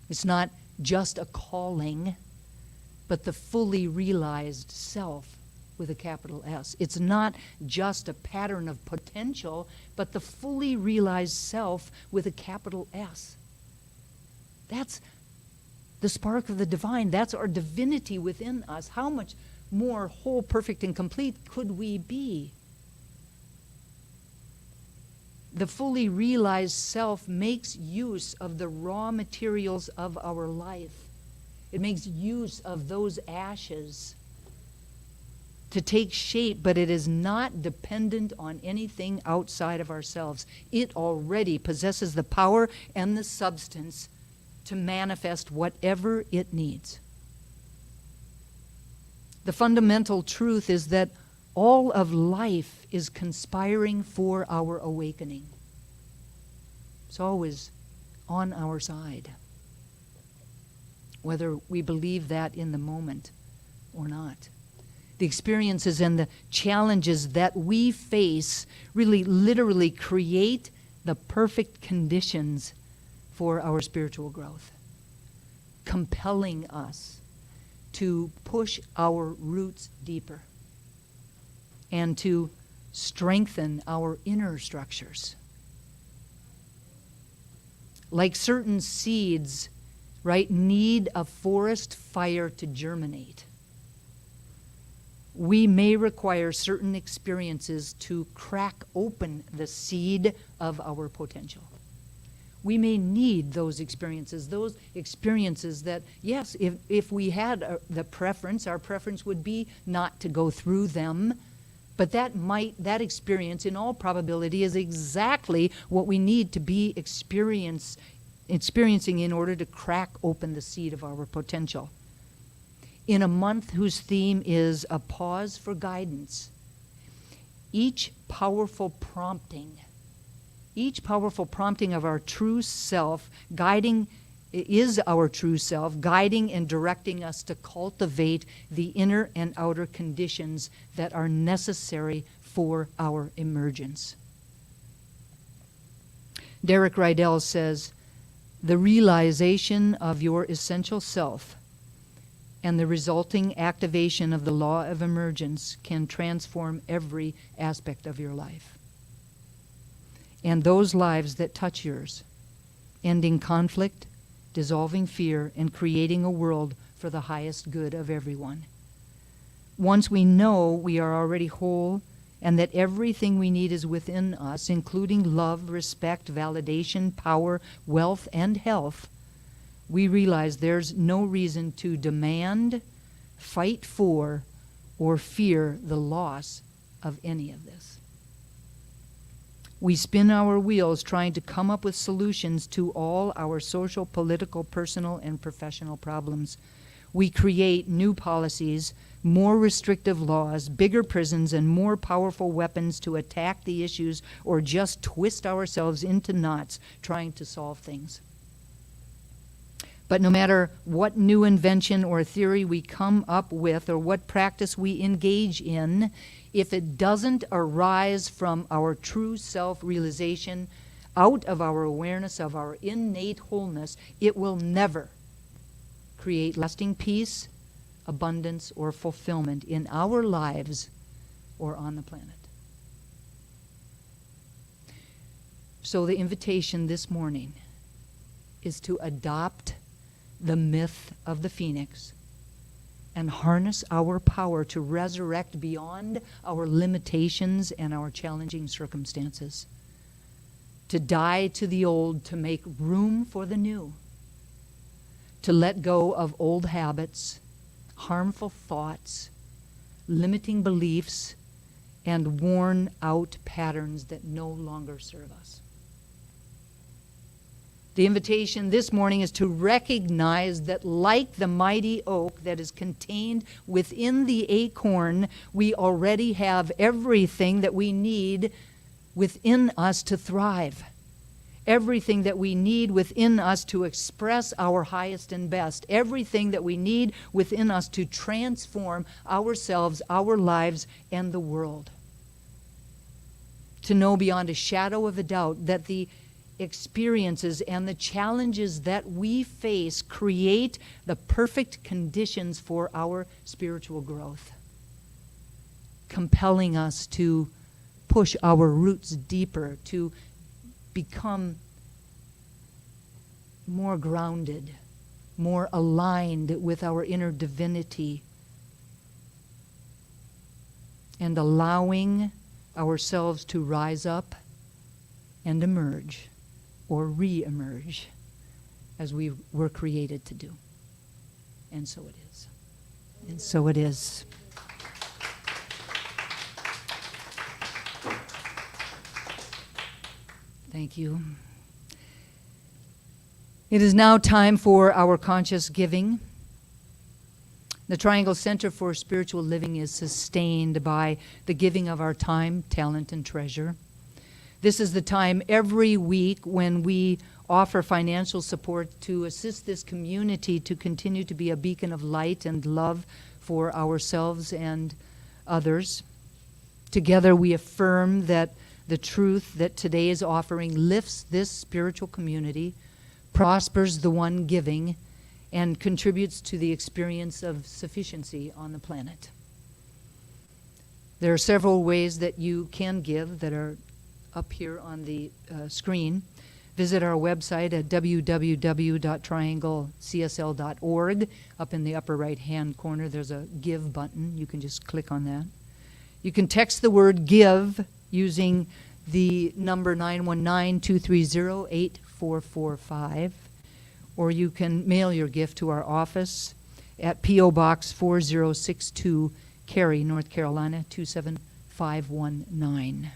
It's not just a calling, but the fully realized self with a capital S. It's not just a pattern of potential, but the fully realized self with a capital S. That's the spark of the divine. That's our divinity within us. How much more whole, perfect, and complete could we be? The fully realized self makes use of the raw materials of our life. It makes use of those ashes to take shape, but it is not dependent on anything outside of ourselves. It already possesses the power and the substance to manifest whatever it needs. The fundamental truth is that all of life is conspiring for our awakening. It's always on our side, whether we believe that in the moment or not. The experiences and the challenges that we face really literally create the perfect conditions for our spiritual growth, compelling us to push our roots deeper and to strengthen our inner structures. Like certain seeds, right, need a forest fire to germinate. We may require certain experiences to crack open the seed of our potential. We may need those experiences that, yes, if we had the preference, our preference would be not to go through them, but that experience in all probability is exactly what we need to be experiencing in order to crack open the seed of our potential. In a month whose theme is a pause for guidance, each powerful prompting of our true self guiding and directing us to cultivate the inner and outer conditions that are necessary for our emergence. Derek Rydell says, the realization of your essential self and the resulting activation of the law of emergence can transform every aspect of your life. And those lives that touch yours, ending conflict, dissolving fear, and creating a world for the highest good of everyone. Once we know we are already whole and that everything we need is within us, including love, respect, validation, power, wealth, and health, we realize there's no reason to demand, fight for, or fear the loss of any of this. We spin our wheels trying to come up with solutions to all our social, political, personal, and professional problems. We create new policies, more restrictive laws, bigger prisons, and more powerful weapons to attack the issues or just twist ourselves into knots trying to solve things. But no matter what new invention or theory we come up with or what practice we engage in, if it doesn't arise from our true self-realization, out of our awareness of our innate wholeness, it will never create lasting peace, abundance, or fulfillment in our lives or on the planet. So the invitation this morning is to adopt the myth of the phoenix and harness our power to resurrect beyond our limitations and our challenging circumstances, to die to the old, to make room for the new, to let go of old habits, harmful thoughts, limiting beliefs, and worn out patterns that no longer serve us. The invitation this morning is to recognize that like the mighty oak that is contained within the acorn, we already have everything that we need within us to thrive. Everything that we need within us to express our highest and best. Everything that we need within us to transform ourselves, our lives, and the world. To know beyond a shadow of a doubt that the experiences and the challenges that we face create the perfect conditions for our spiritual growth, compelling us to push our roots deeper, to become more grounded, more aligned with our inner divinity, and allowing ourselves to rise up and emerge or re-emerge as we were created to do. And so it is. And so it is. Thank you. It is now time for our conscious giving. The Triangle Center for Spiritual Living is sustained by the giving of our time, talent, and treasure. This is the time every week when we offer financial support to assist this community to continue to be a beacon of light and love for ourselves and others. Together we affirm that the truth that today's offering lifts this spiritual community, prospers the one giving, and contributes to the experience of sufficiency on the planet. There are several ways that you can give that are up here on the screen. Visit our website at www.trianglecsl.org. Up in the upper right-hand corner, there's a Give button. You can just click on that. You can text the word GIVE using the number 919-230-8445, or you can mail your gift to our office at PO Box 4062, Cary, North Carolina 27519.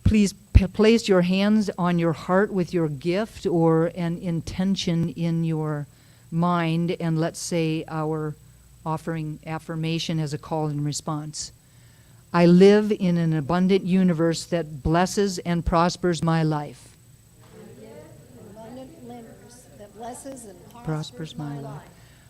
Please place your hands on your heart with your gift or an intention in your mind, and let's say our offering affirmation as a call and response. I live in an abundant universe that blesses and prospers my life. I live in an abundant universe that blesses and Prospers my life.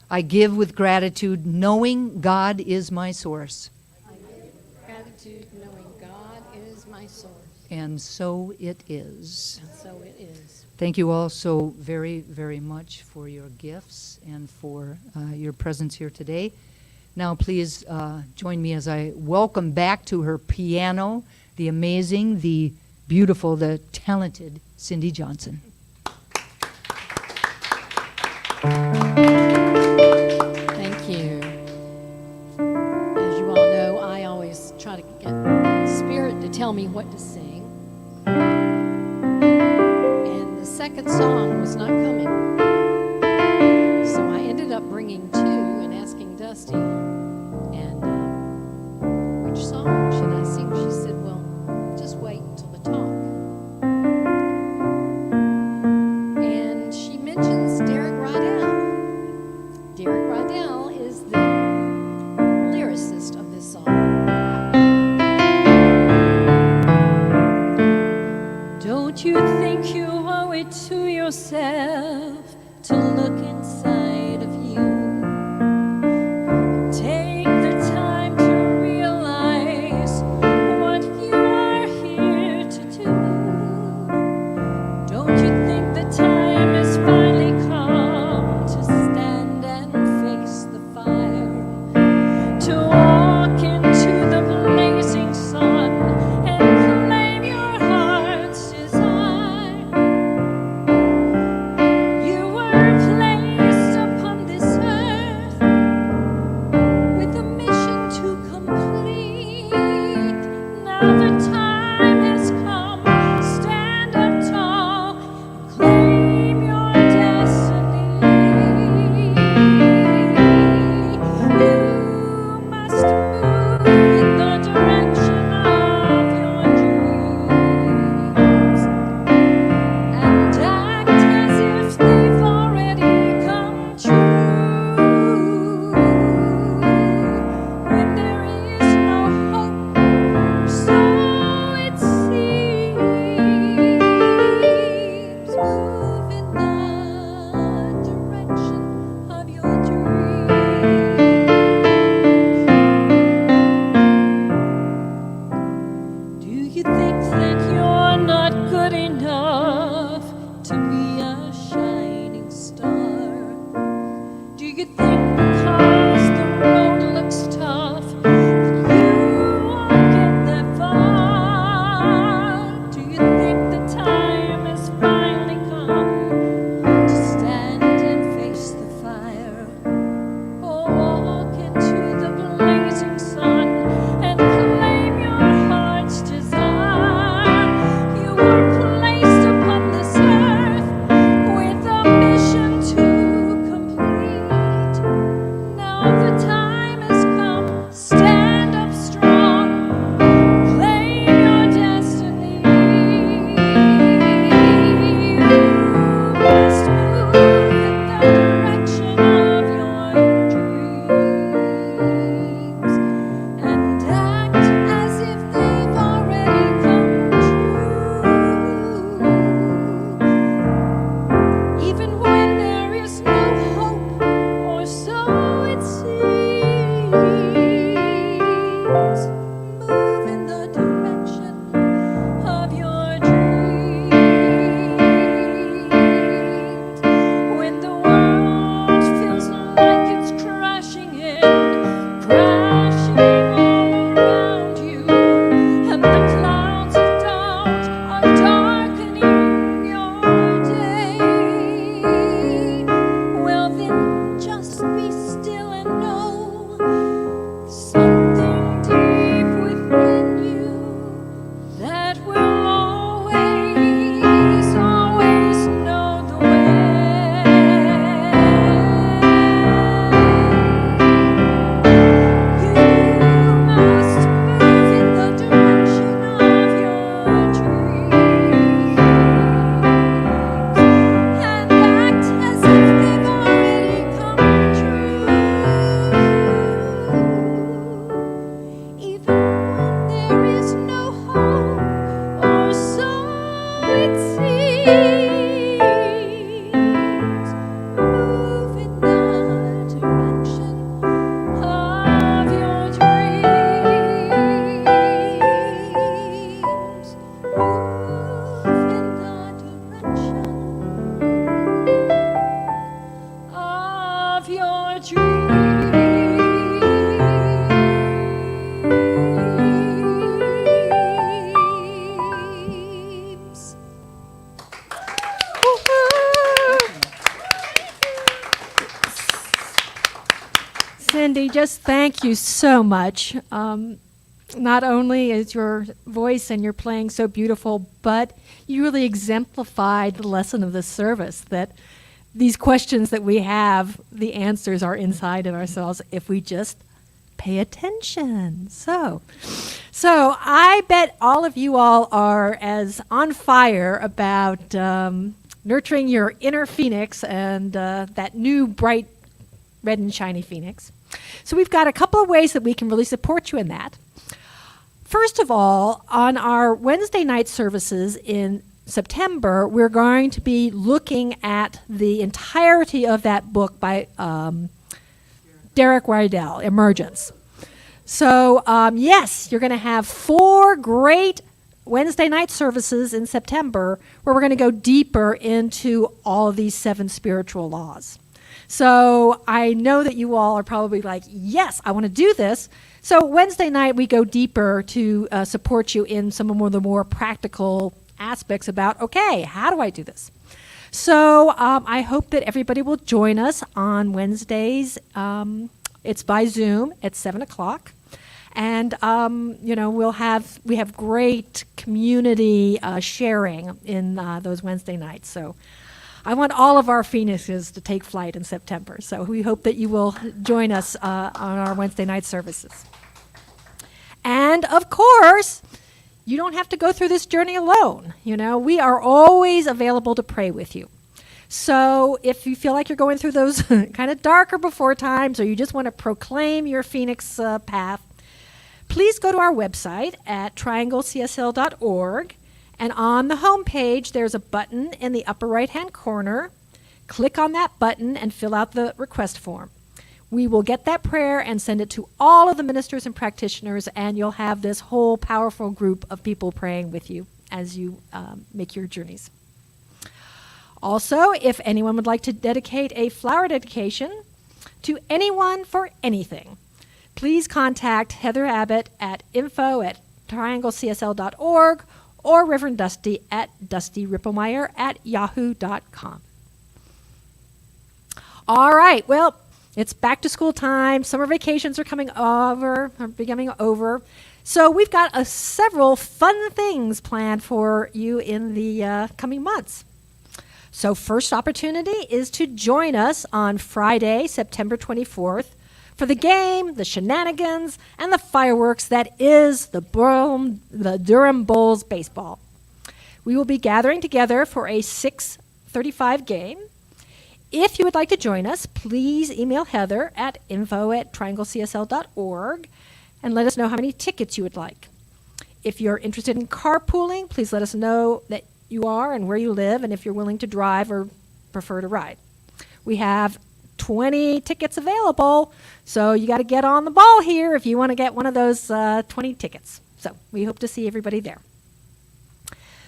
I give with gratitude, knowing God is my source. I give with gratitude, knowing God is my source. And so it is. And so it is. Thank you all so very, very much for your gifts and for your presence here today. Now please join me as I welcome back to her piano the amazing, the beautiful, the talented Cindy Johnson. Thank you. As you all know, I always try to get Spirit to tell me what to sing. And the second song was not coming. So I ended up bringing two and asking Dusty, and which song should I sing? She said, well, just wait until the talk. And she mentions Derek Rydell. Derek Rydell is the lyricist of this song. Don't you think you owe it to yourself to look inside of you? Take the time to realize what you are here to do. Don't you think the time has finally come to stand and face the fire? To walk into the blazing sun and claim your heart's desire. You were playing Cindy, just thank you so much. Not only is your voice and your playing so beautiful, but you really exemplified the lesson of this service, that these questions that we have, the answers are inside of ourselves if we just pay attention. So I bet all of you all are as on fire about nurturing your inner phoenix and that new bright red and shiny phoenix. So we've got a couple of ways that we can really support you in that. First of all, on our Wednesday night services in September, we're going to be looking at the entirety of that book by Derek Rydell, Emergence. So yes, you're going to have 4 great Wednesday night services in September where we're going to go deeper into all of these 7 spiritual laws. So I know that you all are probably like, yes, I want to do this. So Wednesday night we go deeper to support you in some of the more practical aspects about, okay, how do I do this? So I hope that everybody will join us on Wednesdays. It's by Zoom at 7 o'clock. And, we have great community sharing in those Wednesday nights. So I want all of our phoenixes to take flight in September. So we hope that you will join us on our Wednesday night services. And of course, you don't have to go through this journey alone. We are always available to pray with you. So if you feel like you're going through those kind of darker before times, or you just want to proclaim your phoenix path, please go to our website at trianglecsl.org. And on the home page, there's a button in the upper right-hand corner. Click on that button and fill out the request form. We will get that prayer and send it to all of the ministers and practitioners, and you'll have this whole powerful group of people praying with you as you make your journeys. Also, if anyone would like to dedicate a flower dedication to anyone for anything, please contact Heather Abbott at info@trianglecsl.org or Reverend Dusty at dustyrippelmeyer@yahoo.com. All right, well, it's back to school time. Summer vacations are becoming over. So we've got several fun things planned for you in the coming months. So first opportunity is to join us on Friday, September 24th, for the game, the shenanigans, and the fireworks that is the Durham Bulls baseball. We will be gathering together for a 6:35 game. If you would like to join us, please email Heather at info@trianglecsl.org and let us know how many tickets you would like. If you're interested in carpooling, please let us know that you are and where you live, and if you're willing to drive or prefer to ride. We have 20 tickets available, so you got to get on the ball here if you want to get one of those 20 tickets. So we hope to see everybody there.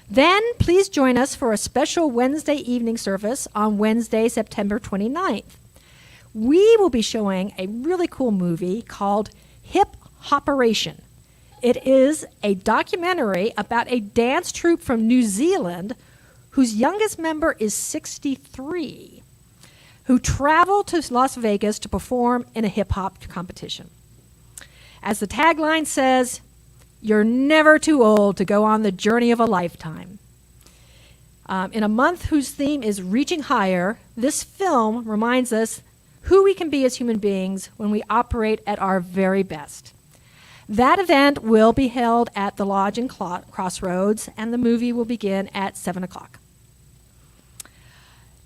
Then please join us for a special Wednesday evening service on Wednesday, September 29th. We will be showing a really cool movie called Hip Hopperation. It is a documentary about a dance troupe from New Zealand whose youngest member is 63. Who travel to Las Vegas to perform in a hip-hop competition. As the tagline says, you're never too old to go on the journey of a lifetime. In a month whose theme is reaching higher, this film reminds us who we can be as human beings when we operate at our very best. That event will be held at the Lodge in Crossroads, and the movie will begin at 7 o'clock.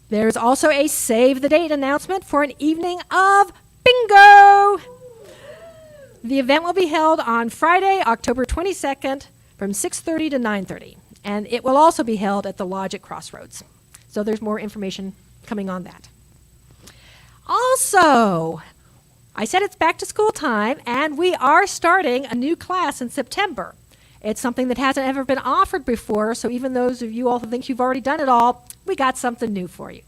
There's also a save the date announcement for an evening of bingo. The event will be held on Friday, October 22nd from 6:30 to 9:30. And it will also be held at the Lodge at Crossroads. So there's more information coming on that. Also, I said it's back to school time, and we are starting a new class in September. It's something that hasn't ever been offered before, so even those of you all who think you've already done it all, we got something new for you.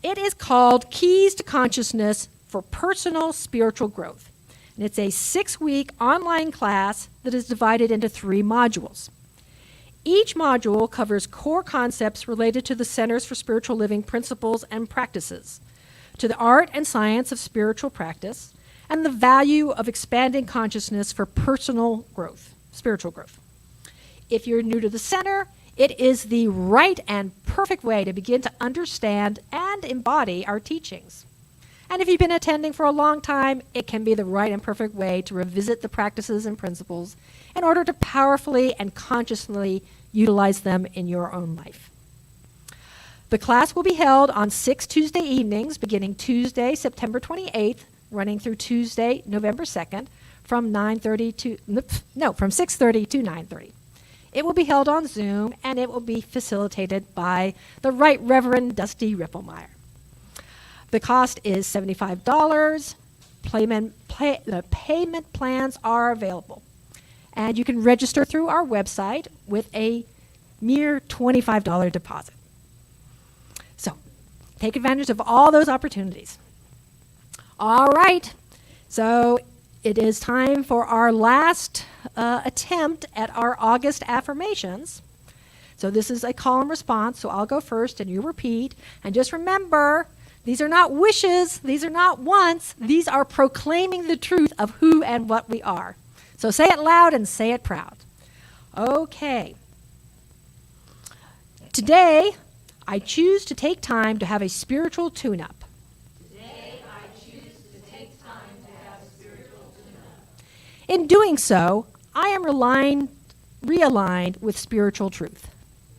It is called Keys to Consciousness for Personal Spiritual Growth. And it's a 6-week online class that is divided into 3 modules. Each module covers core concepts related to the Centers for Spiritual Living principles and practices, to the art and science of spiritual practice, and the value of expanding consciousness for personal growth, spiritual growth. If you're new to the center, it is the right and perfect way to begin to understand and embody our teachings. And if you've been attending for a long time, it can be the right and perfect way to revisit the practices and principles in order to powerfully and consciously utilize them in your own life. The class will be held on 6 Tuesday evenings, beginning Tuesday, September 28th, running through Tuesday, November 2nd, from 6:30 to 9:30. It will be held on Zoom, and it will be facilitated by the Right Reverend Dusty Rippelmeyer. The cost is $75. The payment plans are available. And you can register through our website with a mere $25 deposit. So take advantage of all those opportunities. All right. So it is time for our last attempt at our August affirmations. So this is a call and response. So I'll go first and you repeat. And just remember, these are not wishes. These are not wants. These are proclaiming the truth of who and what we are. So say it loud and say it proud. Okay. Today, I choose to take time to have a spiritual tune-up. Today, I choose to take time to have a spiritual tune-up. In doing so, I am realigned with spiritual truth.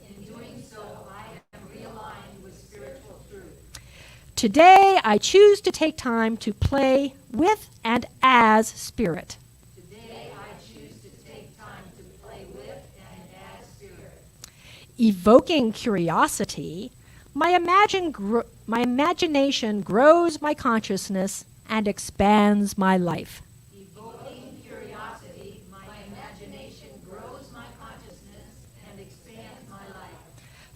In doing so, I am realigned with spiritual truth. Today, I choose to take time to play with and as spirit. Today, I choose to take time to play with and as spirit. Evoking curiosity, my imagination grows my consciousness and expands my life. Evoking curiosity, my imagination grows my consciousness and expands my life.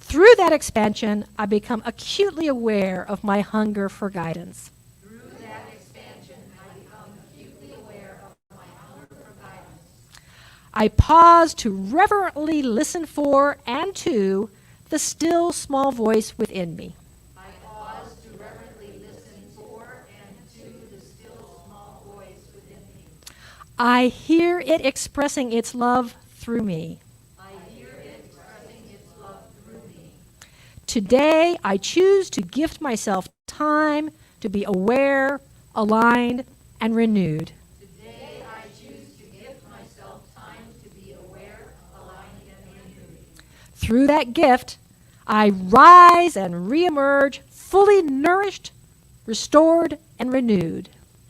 Through that expansion, I become acutely aware of my hunger for guidance. Through that expansion, I become acutely aware of my hunger for guidance. I pause to reverently listen for and to the still small voice within me. I pause to reverently listen for and to the still small voice within me. I hear it expressing its love through me. I hear it expressing its love through me. Today, I choose to gift myself time to be aware, aligned, and renewed. Today, I choose to give myself time to be aware, aligned, and renewed. Through that gift, I rise and reemerge fully nourished, restored, and renewed.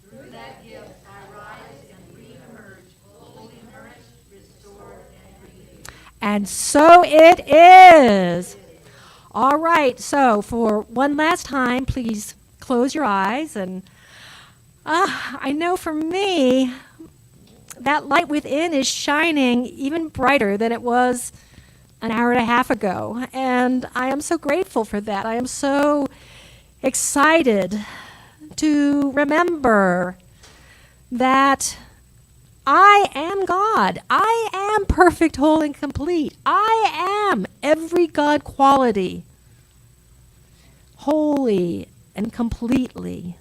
Through that gift, I rise and reemerge, fully nourished, restored, and renewed. And so it is. All right, so for one last time, please close your eyes. And I know for me, that light within is shining even brighter than it was an hour and a half ago. And I am so grateful for that. I am so excited to remember that I am God. I am perfect, whole, and complete. I am every God quality, wholly and completely.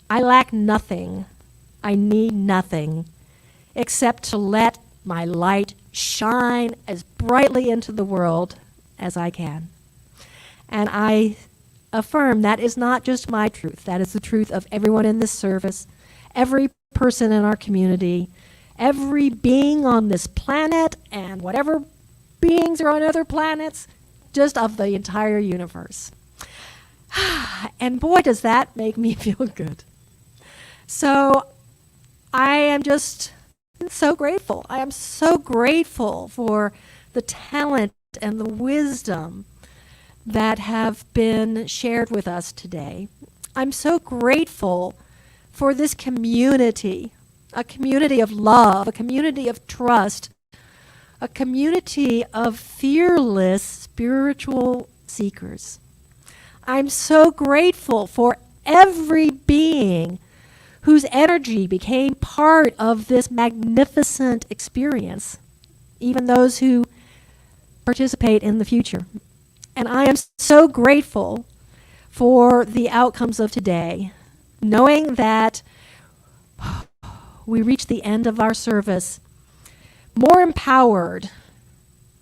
I lack nothing. I need nothing except to let my light shine as brightly into the world as I can. And I affirm that is not just my truth. That is the truth of everyone in this service, every person in our community, every being on this planet, and whatever beings are on other planets, just of the entire universe. And boy, does that make me feel good. So I am just so grateful. I am so grateful for the talent and the wisdom that have been shared with us today. I'm so grateful for this community, a community of love, a community of trust, a community of fearless spiritual seekers. I'm so grateful for every being whose energy became part of this magnificent experience, even those who participate in the future. And I am so grateful for the outcomes of today, knowing that we reach the end of our service more empowered,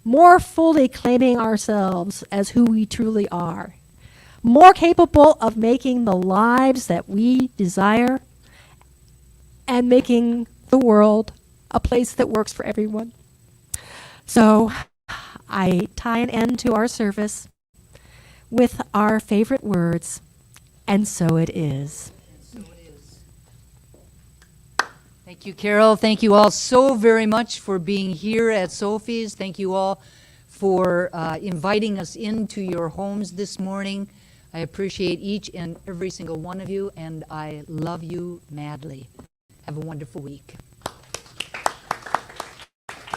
more fully claiming ourselves as who we truly are, more capable of making the lives that we desire and making the world a place that works for everyone. So I tie an end to our service with our favorite words, and so it is. Thank you, Carol. Thank you all so very much for being here at Sophie's. Thank you all for inviting us into your homes this morning. I appreciate each and every single one of you, and I love you madly. Have a wonderful week.